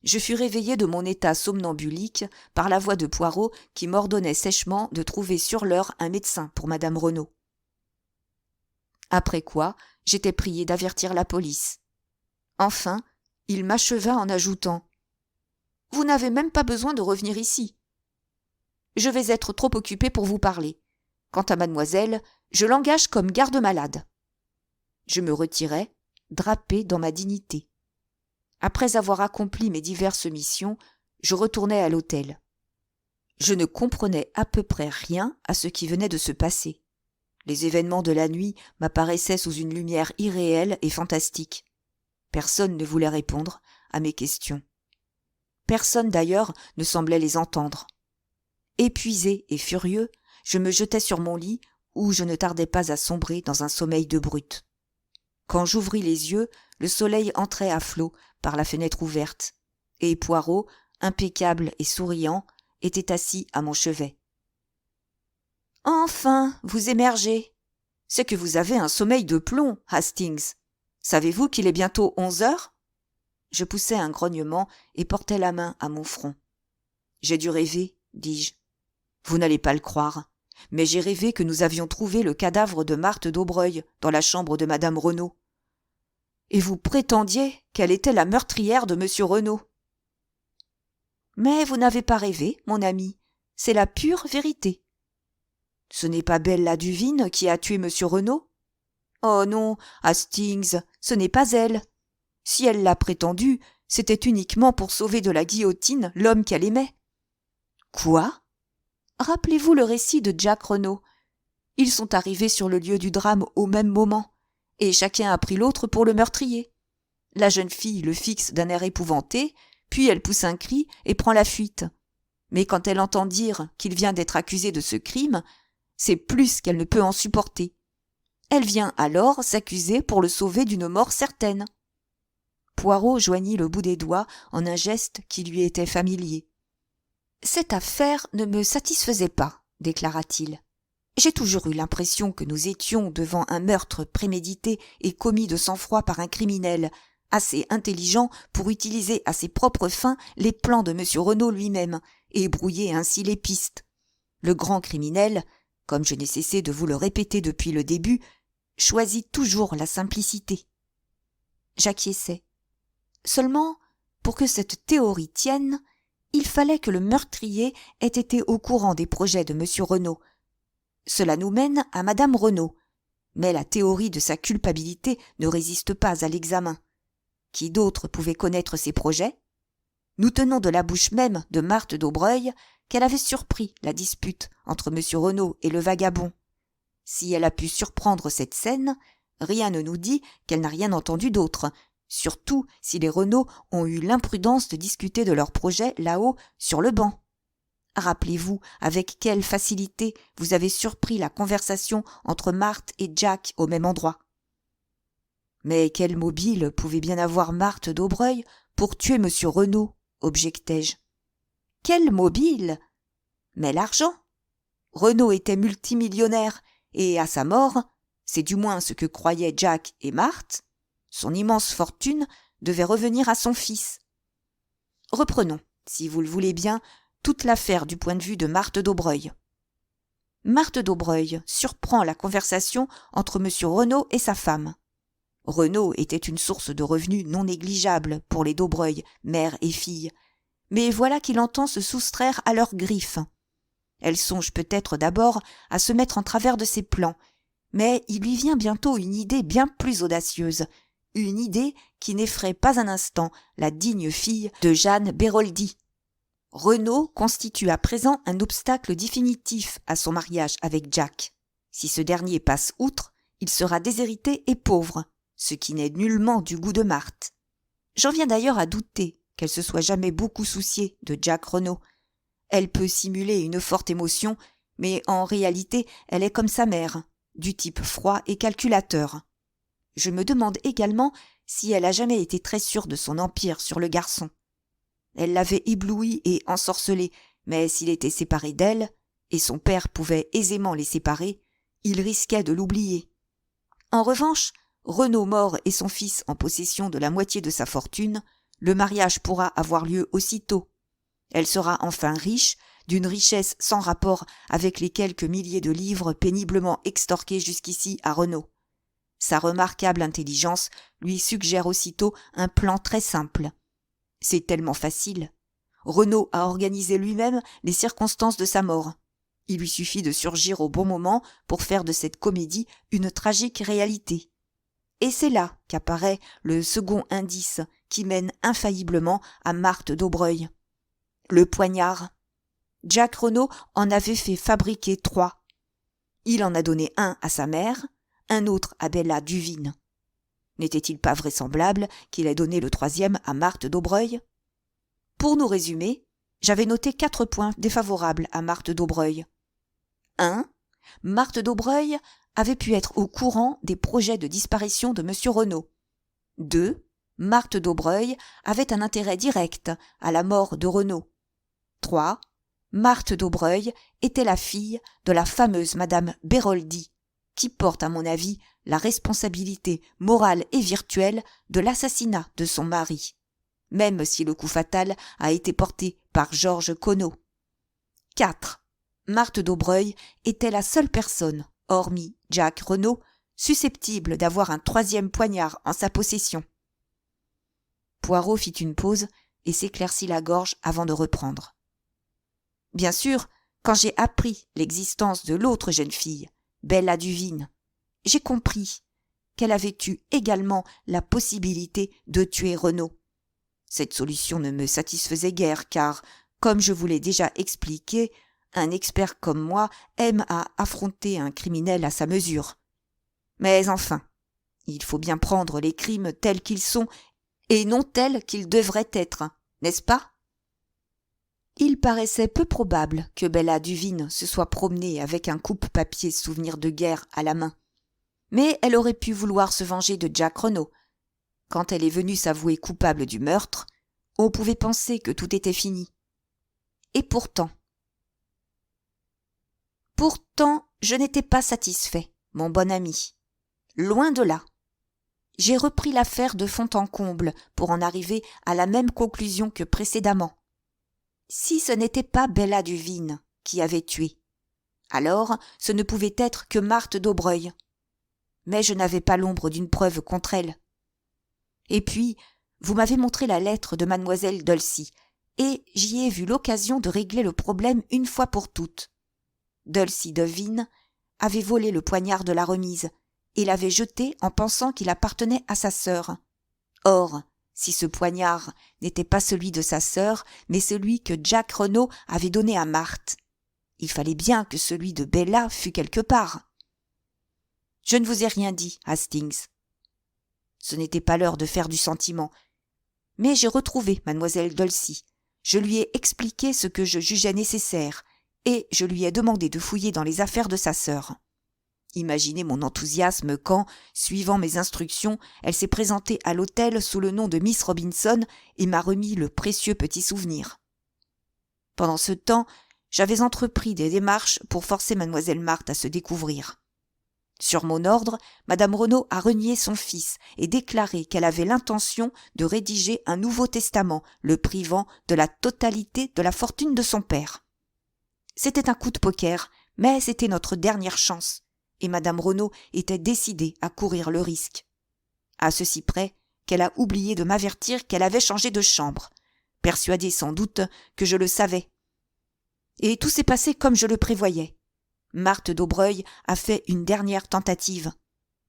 Je fus réveillé de mon état somnambulique par la voix de Poirot qui m'ordonnait sèchement de trouver sur l'heure un médecin pour madame Renaud. Après quoi, j'étais prié d'avertir la police. Enfin, il m'acheva en ajoutant « Vous n'avez même pas besoin de revenir ici. Je vais être trop occupé pour vous parler. Quant à mademoiselle, je l'engage comme garde-malade. » Je me retirai, drapé dans ma dignité. Après avoir accompli mes diverses missions, je retournai à l'hôtel. Je ne comprenais à peu près rien à ce qui venait de se passer. Les événements de la nuit m'apparaissaient sous une lumière irréelle et fantastique. Personne ne voulait répondre à mes questions. Personne d'ailleurs ne semblait les entendre. Épuisé et furieux, je me jetai sur mon lit où je ne tardais pas à sombrer dans un sommeil de brute. Quand j'ouvris les yeux, le soleil entrait à flots par la fenêtre ouverte, et Poirot, impeccable et souriant, était assis à mon chevet. « Enfin, vous émergez. C'est que vous avez un sommeil de plomb, Hastings. Savez-vous qu'il est bientôt 11 heures ?» Je poussai un grognement et portai la main à mon front. « J'ai dû rêver, dis-je. Vous n'allez pas le croire, mais j'ai rêvé que nous avions trouvé le cadavre de Marthe d'Aubreuil dans la chambre de madame Renaud. Et vous prétendiez qu'elle était la meurtrière de monsieur Renaud. Mais vous n'avez pas rêvé, mon ami, c'est la pure vérité. Ce n'est pas Bella Duvine qui a tué monsieur Renaud? Oh non, Hastings, ce n'est pas elle. Si elle l'a prétendu, c'était uniquement pour sauver de la guillotine l'homme qu'elle aimait. Quoi? Rappelez-vous le récit de Jack Renaud. Ils sont arrivés sur le lieu du drame au même moment, et chacun a pris l'autre pour le meurtrier. La jeune fille le fixe d'un air épouvanté, puis elle pousse un cri et prend la fuite. Mais quand elle entend dire qu'il vient d'être accusé de ce crime, c'est plus qu'elle ne peut en supporter. Elle vient alors s'accuser pour le sauver d'une mort certaine. Poirot joignit le bout des doigts en un geste qui lui était familier. « Cette affaire ne me satisfaisait pas, déclara-t-il. J'ai toujours eu l'impression que nous étions devant un meurtre prémédité et commis de sang-froid par un criminel, assez intelligent pour utiliser à ses propres fins les plans de M. Renaud lui-même et brouiller ainsi les pistes. Le grand criminel, comme je n'ai cessé de vous le répéter depuis le début, choisit toujours la simplicité. » J'acquiesçai. Seulement, pour que cette théorie tienne, il fallait que le meurtrier ait été au courant des projets de M. Renaud. Cela nous mène à madame Renaud, mais la théorie de sa culpabilité ne résiste pas à l'examen. Qui d'autre pouvait connaître ses projets? Nous tenons de la bouche même de Marthe d'Aubreuil qu'elle avait surpris la dispute entre M. Renaud et le vagabond. Si elle a pu surprendre cette scène, rien ne nous dit qu'elle n'a rien entendu d'autre, surtout si les Renaud ont eu l'imprudence de discuter de leurs projets là-haut sur le banc. Rappelez-vous avec quelle facilité vous avez surpris la conversation entre Marthe et Jack au même endroit. Mais quel mobile pouvait bien avoir Marthe d'Aubreuil pour tuer M. Renaud, objectai-je. Quel mobile? Mais l'argent. Renaud était multimillionnaire, et à sa mort, c'est du moins ce que croyaient Jack et Marthe, son immense fortune devait revenir à son fils. Reprenons, si vous le voulez bien, toute l'affaire du point de vue de Marthe d'Aubreuil. Marthe d'Aubreuil surprend la conversation entre M. Renaud et sa femme. Renaud était une source de revenus non négligeable pour les d'Aubreuil, mère et fille, mais voilà qu'il entend se soustraire à leurs griffes. Elle songe peut-être d'abord à se mettre en travers de ses plans, mais il lui vient bientôt une idée bien plus audacieuse, une idée qui n'effraie pas un instant la digne fille de Jeanne Béroldi. Renaud constitue à présent un obstacle définitif à son mariage avec Jack. Si ce dernier passe outre, il sera déshérité et pauvre, ce qui n'est nullement du goût de Marthe. J'en viens d'ailleurs à douter qu'elle se soit jamais beaucoup souciée de Jack Renaud. Elle peut simuler une forte émotion, mais en réalité elle est comme sa mère, du type froid et calculateur. Je me demande également si elle a jamais été très sûre de son empire sur le garçon. Elle l'avait ébloui et ensorcelé, mais s'il était séparé d'elle, et son père pouvait aisément les séparer, il risquait de l'oublier. En revanche, Renaud mort et son fils en possession de la moitié de sa fortune, le mariage pourra avoir lieu aussitôt. Elle sera enfin riche, d'une richesse sans rapport avec les quelques milliers de livres péniblement extorqués jusqu'ici à Renaud. Sa remarquable intelligence lui suggère aussitôt un plan très simple. C'est tellement facile. Renaud a organisé lui-même les circonstances de sa mort. Il lui suffit de surgir au bon moment pour faire de cette comédie une tragique réalité. Et c'est là qu'apparaît le second indice qui mène infailliblement à Marthe d'Aubreuil. Le poignard. Jack Renaud en avait fait fabriquer 3. Il en a donné un à sa mère, un autre à Bella Duvine. N'était-il pas vraisemblable qu'il ait donné le 3e à Marthe d'Aubreuil ? Pour nous résumer, j'avais noté 4 points défavorables à Marthe d'Aubreuil. 1. Marthe d'Aubreuil avait pu être au courant des projets de disparition de M. Renaud. 2. Marthe d'Aubreuil avait un intérêt direct à la mort de Renaud. 3. Marthe d'Aubreuil était la fille de la fameuse Madame Béroldi, qui porte à mon avis la responsabilité morale et virtuelle de l'assassinat de son mari, même si le coup fatal a été porté par Georges Conneau. 4. Marthe d'Aubreuil était la seule personne, hormis Jack Renaud, susceptible d'avoir un 3e poignard en sa possession. Poirot fit une pause et s'éclaircit la gorge avant de reprendre. Bien sûr, quand j'ai appris l'existence de l'autre jeune fille, Bella Duvine, j'ai compris qu'elle avait eu également la possibilité de tuer Renaud. Cette solution ne me satisfaisait guère car, comme je vous l'ai déjà expliqué, un expert comme moi aime à affronter un criminel à sa mesure. Mais enfin, il faut bien prendre les crimes tels qu'ils sont et non tels qu'ils devraient être, n'est-ce pas ? Il paraissait peu probable que Bella Duvine se soit promenée avec un coupe-papier souvenir de guerre à la main. Mais elle aurait pu vouloir se venger de Jack Renaud. Quand elle est venue s'avouer coupable du meurtre, on pouvait penser que tout était fini. Et pourtant, je n'étais pas satisfait, mon bon ami. Loin de là. J'ai repris l'affaire de fond en comble pour en arriver à la même conclusion que précédemment. Si ce n'était pas Bella Duvine qui avait tué, alors ce ne pouvait être que Marthe d'Aubreuil. Mais je n'avais pas l'ombre d'une preuve contre elle. Et puis, vous m'avez montré la lettre de mademoiselle Dulcie, et j'y ai vu l'occasion de régler le problème une fois pour toutes. Dulcie Duvine avait volé le poignard de la remise, et l'avait jeté en pensant qu'il appartenait à sa sœur. Or, si ce poignard n'était pas celui de sa sœur, mais celui que Jack Renaud avait donné à Marthe, il fallait bien que celui de Bella fût quelque part. Je ne vous ai rien dit, Hastings. Ce n'était pas l'heure de faire du sentiment. Mais j'ai retrouvé mademoiselle Dulcie. Je lui ai expliqué ce que je jugeais nécessaire, et je lui ai demandé de fouiller dans les affaires de sa sœur. Imaginez mon enthousiasme quand, suivant mes instructions, elle s'est présentée à l'hôtel sous le nom de Miss Robinson et m'a remis le précieux petit souvenir. Pendant ce temps, j'avais entrepris des démarches pour forcer mademoiselle Marthe à se découvrir. Sur mon ordre, madame Renaud a renié son fils et déclaré qu'elle avait l'intention de rédiger un nouveau testament, le privant de la totalité de la fortune de son père. C'était un coup de poker, mais c'était notre dernière chance, et madame Renaud était décidée à courir le risque. À ceci près qu'elle a oublié de m'avertir qu'elle avait changé de chambre. persuadée sans doute que je le savais. Et tout s'est passé comme je le prévoyais. Marthe d'Aubreuil a fait une dernière tentative,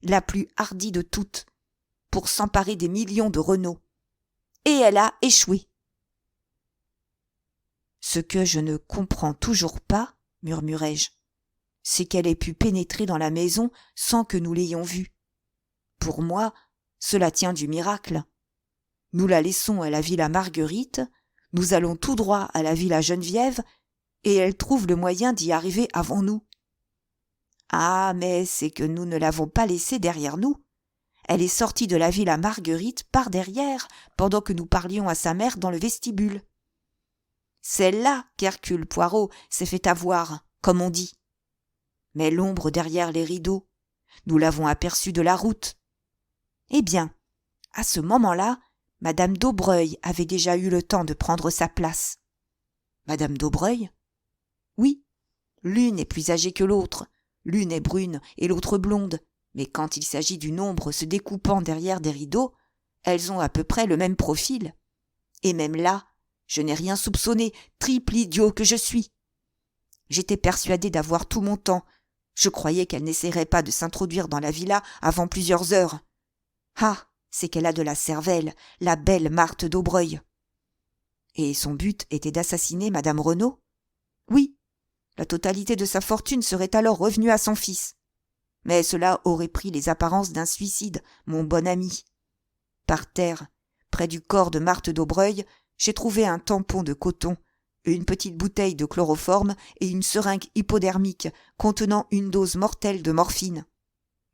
la plus hardie de toutes, pour s'emparer des millions de Renault. Et elle a échoué. Ce que je ne comprends toujours pas, murmurai-je, c'est qu'elle ait pu pénétrer dans la maison sans que nous l'ayons vue. Pour moi, cela tient du miracle. Nous la laissons à la Villa Marguerite, nous allons tout droit à la Villa Geneviève, et elle trouve le moyen d'y arriver avant nous. Ah, mais c'est que nous ne l'avons pas laissée derrière nous. Elle est sortie de la Villa Marguerite par derrière, pendant que nous parlions à sa mère dans le vestibule. C'est là qu'Hercule Poirot s'est fait avoir, comme on dit. Mais l'ombre derrière les rideaux, nous l'avons aperçue de la route. Eh bien, à ce moment-là, Madame d'Aubreuil avait déjà eu le temps de prendre sa place. Madame d'Aubreuil ? Oui, l'une est plus âgée que l'autre, l'une est brune et l'autre blonde, mais quand il s'agit d'une ombre se découpant derrière des rideaux, elles ont à peu près le même profil. Et même là, je n'ai rien soupçonné, triple idiot que je suis. J'étais persuadé d'avoir tout mon temps. Je croyais qu'elle n'essaierait pas de s'introduire dans la villa avant plusieurs heures. Ah, c'est qu'elle a de la cervelle, la belle Marthe d'Aubreuil. Et son but était d'assassiner Madame Renaud ? Oui, la totalité de sa fortune serait alors revenue à son fils. Mais cela aurait pris les apparences d'un suicide, mon bon ami. Par terre, près du corps de Marthe d'Aubreuil, j'ai trouvé un tampon de coton, une petite bouteille de chloroforme et une seringue hypodermique contenant une dose mortelle de morphine.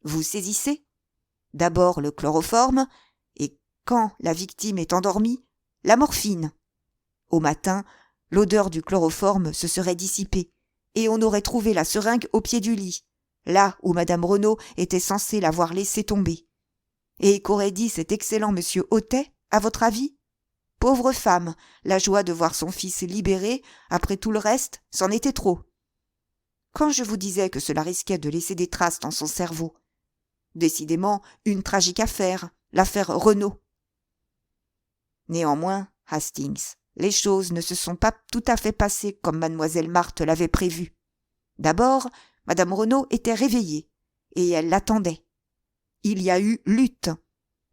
Vous saisissez ? D'abord le chloroforme, et quand la victime est endormie, la morphine. Au matin, l'odeur du chloroforme se serait dissipée, et on aurait trouvé la seringue au pied du lit, là où Madame Renaud était censée l'avoir laissée tomber. Et qu'aurait dit cet excellent monsieur Hautet, à votre avis ? Pauvre femme, la joie de voir son fils libéré, après tout le reste, c'en était trop. Quand je vous disais que cela risquait de laisser des traces dans son cerveau. Décidément, une tragique affaire, l'affaire Renaud. Néanmoins, Hastings, les choses ne se sont pas tout à fait passées comme mademoiselle Marthe l'avait prévu. D'abord, Madame Renaud était réveillée, et elle l'attendait. Il y a eu lutte,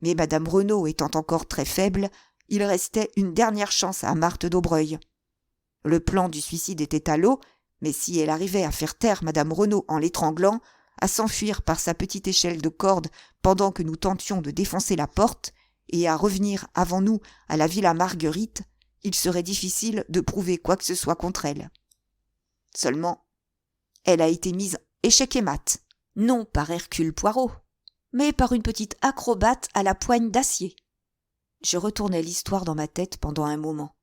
mais Madame Renaud étant encore très faible, il restait une dernière chance à Marthe d'Aubreuil. Le plan du suicide était à l'eau, mais si elle arrivait à faire taire Madame Renaud en l'étranglant, à s'enfuir par sa petite échelle de corde pendant que nous tentions de défoncer la porte, et à revenir avant nous à la Villa Marguerite, il serait difficile de prouver quoi que ce soit contre elle. Seulement, elle a été mise échec et mat, non par Hercule Poirot, mais par une petite acrobate à la poigne d'acier. Je retournai l'histoire dans ma tête pendant un moment.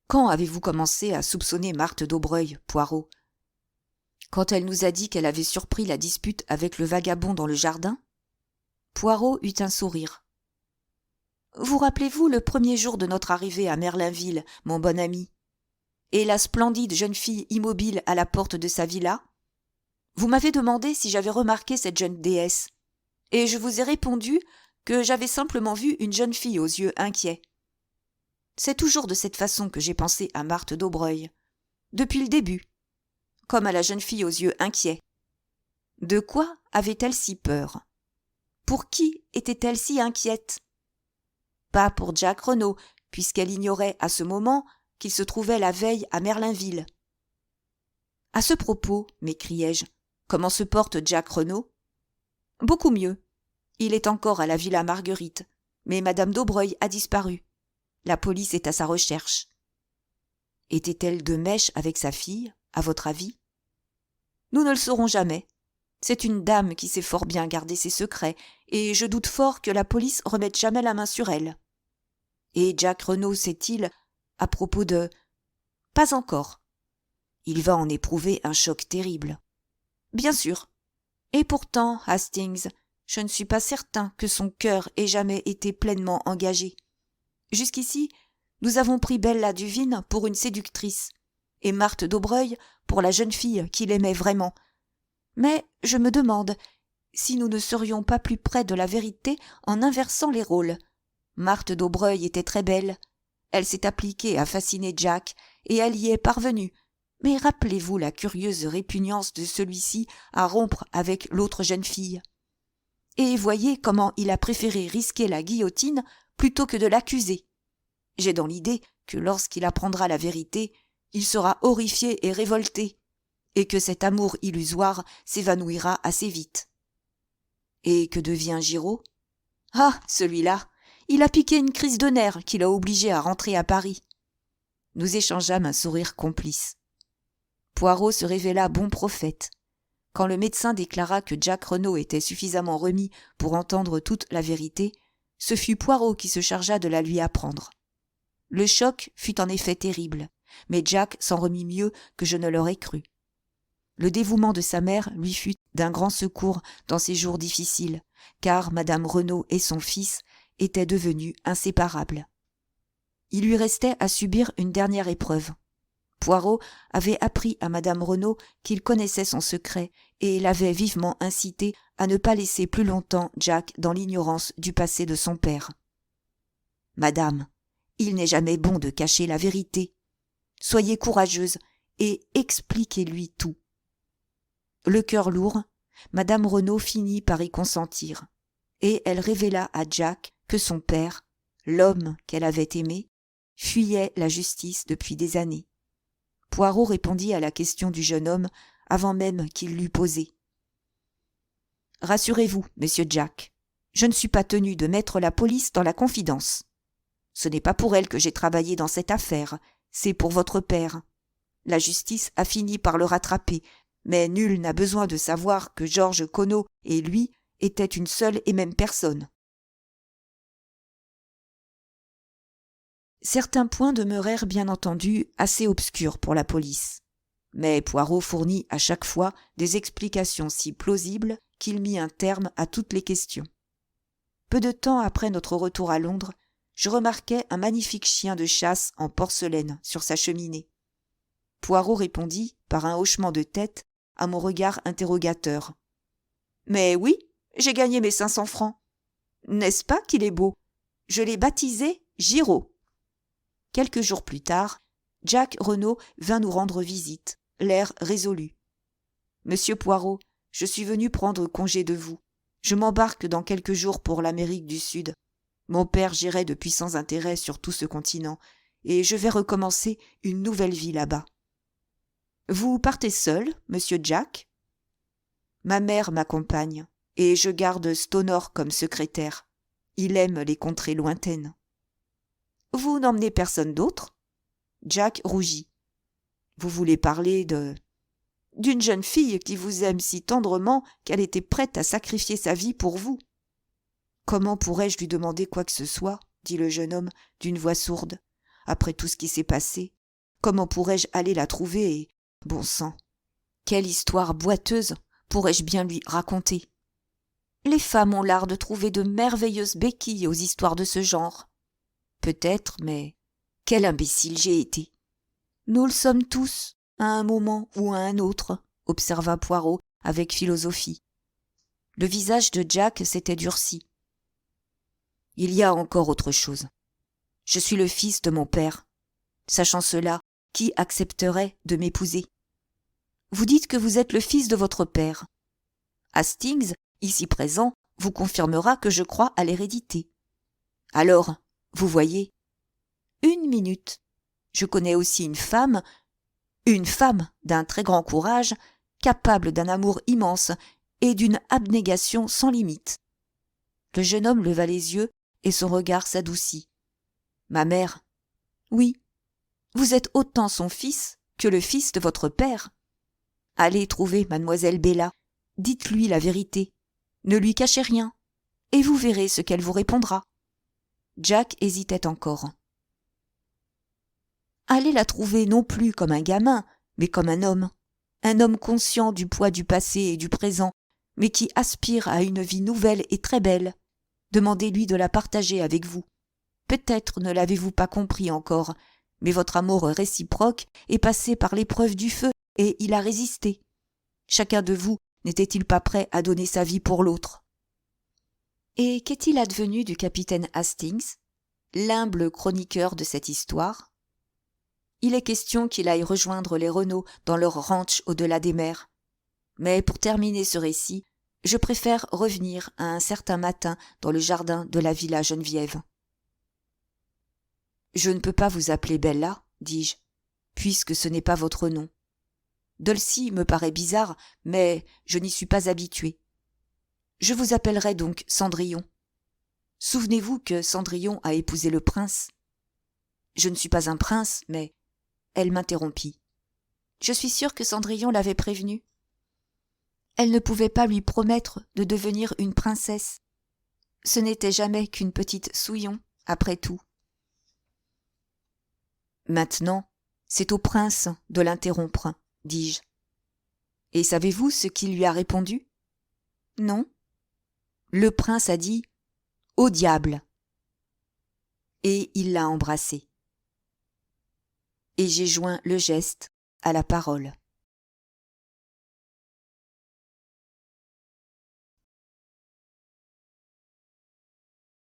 Quand avez-vous commencé à soupçonner Marthe d'Aubreuil, Poirot ? Quand elle nous a dit qu'elle avait surpris la dispute avec le vagabond dans le jardin ? Poirot eut un sourire. Vous rappelez-vous le premier jour de notre arrivée à Merlinville, mon bon ami, et la splendide jeune fille immobile à la porte de sa villa ? Vous m'avez demandé si j'avais remarqué cette jeune déesse, et je vous ai répondu que j'avais simplement vu une jeune fille aux yeux inquiets. C'est toujours de cette façon que j'ai pensé à Marthe d'Aubreuil, depuis le début, comme à la jeune fille aux yeux inquiets. De quoi avait-elle si peur ? Pour qui était-elle si inquiète ? Pas pour Jack Renaud, puisqu'elle ignorait à ce moment qu'il se trouvait la veille à Merlinville. À ce propos, m'écriai-je, comment se porte Jack Renaud ? Beaucoup mieux. Il est encore à la Villa Marguerite, mais Madame d'Aubreuil a disparu. La police est à sa recherche. Était-elle de mèche avec sa fille, à votre avis ? Nous ne le saurons jamais. C'est une dame qui sait fort bien garder ses secrets, et je doute fort que la police remette jamais la main sur elle. Et Jack Renaud sait-il, à propos de... Pas encore. Il va en éprouver un choc terrible. Bien sûr. Et pourtant, Hastings, je ne suis pas certain que son cœur ait jamais été pleinement engagé. Jusqu'ici, nous avons pris Bella Duvine pour une séductrice, et Marthe d'Aubreuil pour la jeune fille qu'il aimait vraiment. Mais je me demande si nous ne serions pas plus près de la vérité en inversant les rôles. Marthe d'Aubreuil était très belle. Elle s'est appliquée à fasciner Jack, et elle y est parvenue. Mais rappelez-vous la curieuse répugnance de celui-ci à rompre avec l'autre jeune fille. Et voyez comment il a préféré risquer la guillotine plutôt que de l'accuser. J'ai dans l'idée que lorsqu'il apprendra la vérité, il sera horrifié et révolté, et que cet amour illusoire s'évanouira assez vite. Et que devient Giraud ? Ah, celui-là, il a piqué une crise de nerfs qui l'a obligé à rentrer à Paris. Nous échangeâmes un sourire complice. Poirot se révéla bon prophète. Quand le médecin déclara que Jack Renaud était suffisamment remis pour entendre toute la vérité, ce fut Poirot qui se chargea de la lui apprendre. Le choc fut en effet terrible, mais Jack s'en remit mieux que je ne l'aurais cru. Le dévouement de sa mère lui fut d'un grand secours dans ces jours difficiles, car madame Renaud et son fils étaient devenus inséparables. Il lui restait à subir une dernière épreuve. Poirot avait appris à madame Renaud qu'il connaissait son secret et l'avait vivement incité à ne pas laisser plus longtemps Jack dans l'ignorance du passé de son père. « Madame, il n'est jamais bon de cacher la vérité. Soyez courageuse et expliquez-lui tout. » Le cœur lourd, madame Renaud finit par y consentir, et elle révéla à Jack que son père, l'homme qu'elle avait aimé, fuyait la justice depuis des années. Poirot répondit à la question du jeune homme avant même qu'il l'eût posée. « Rassurez-vous, monsieur Jack, je ne suis pas tenu de mettre la police dans la confidence. Ce n'est pas pour elle que j'ai travaillé dans cette affaire, c'est pour votre père. La justice a fini par le rattraper, mais nul n'a besoin de savoir que Georges Conneau et lui étaient une seule et même personne. » Certains points demeurèrent bien entendu assez obscurs pour la police, mais Poirot fournit à chaque fois des explications si plausibles qu'il mit un terme à toutes les questions. Peu de temps après notre retour à Londres, je remarquai un magnifique chien de chasse en porcelaine sur sa cheminée. Poirot répondit par un hochement de tête à mon regard interrogateur. « Mais oui, j'ai gagné mes 500 francs. N'est-ce pas qu'il est beau ? Je l'ai baptisé Giraud. » Quelques jours plus tard, Jack Renaud vint nous rendre visite, l'air résolu. « Monsieur Poirot, je suis venu prendre congé de vous. Je m'embarque dans quelques jours pour l'Amérique du Sud. Mon père gérait de puissants intérêts sur tout ce continent, et je vais recommencer une nouvelle vie là-bas. » « Vous partez seul, monsieur Jack ? » ?»« Ma mère m'accompagne, et je garde Stonor comme secrétaire. Il aime les contrées lointaines. »« Vous n'emmenez personne d'autre ? » Jack rougit. « Vous voulez parler d'une jeune fille qui vous aime si tendrement qu'elle était prête à sacrifier sa vie pour vous. »« Comment pourrais-je lui demander quoi que ce soit ? » dit le jeune homme d'une voix sourde. « Après tout ce qui s'est passé, comment pourrais-je aller la trouver et... Bon sang, quelle histoire boiteuse pourrais-je bien lui raconter ? Les femmes ont l'art de trouver de merveilleuses béquilles aux histoires de ce genre. Peut-être, mais quel imbécile j'ai été. Nous le sommes tous, à un moment ou à un autre, observa Poirot avec philosophie. Le visage de Jack s'était durci. Il y a encore autre chose. Je suis le fils de mon père. Sachant cela, qui accepterait de m'épouser ? Vous dites que vous êtes le fils de votre père. Hastings, ici présent, vous confirmera que je crois à l'hérédité. Alors, vous voyez, 1 minute. Je connais aussi une femme d'un très grand courage, capable d'un amour immense et d'une abnégation sans limite. Le jeune homme leva les yeux et son regard s'adoucit. Ma mère. Oui, vous êtes autant son fils que le fils de votre père. Allez trouver mademoiselle Bella, dites-lui la vérité, ne lui cachez rien, et vous verrez ce qu'elle vous répondra. Jack hésitait encore. Allez la trouver non plus comme un gamin, mais comme un homme conscient du poids du passé et du présent, mais qui aspire à une vie nouvelle et très belle. Demandez-lui de la partager avec vous. Peut-être ne l'avez-vous pas compris encore, mais votre amour réciproque est passé par l'épreuve du feu, et il a résisté. Chacun de vous n'était-il pas prêt à donner sa vie pour l'autre ? Et qu'est-il advenu du capitaine Hastings ? l'humble chroniqueur de cette histoire. Il est question qu'il aille rejoindre les Renault dans leur ranch au-delà des mers. Mais pour terminer ce récit, je préfère revenir à un certain matin dans le jardin de la Villa Geneviève. « Je ne peux pas vous appeler Bella, dis-je, puisque ce n'est pas votre nom. Dulcie me paraît bizarre, mais je n'y suis pas habitué. Je vous appellerai donc Cendrillon. Souvenez-vous que Cendrillon a épousé le prince. Je ne suis pas un prince, mais... » Elle m'interrompit. Je suis sûre que Cendrillon l'avait prévenue. Elle ne pouvait pas lui promettre de devenir une princesse. Ce n'était jamais qu'une petite souillon, après tout. Maintenant, c'est au prince de l'interrompre, dis-je. Et savez-vous ce qu'il lui a répondu ? Non. Le prince a dit « Au diable !» Et il l'a embrassée. Et j'ai joint le geste à la parole.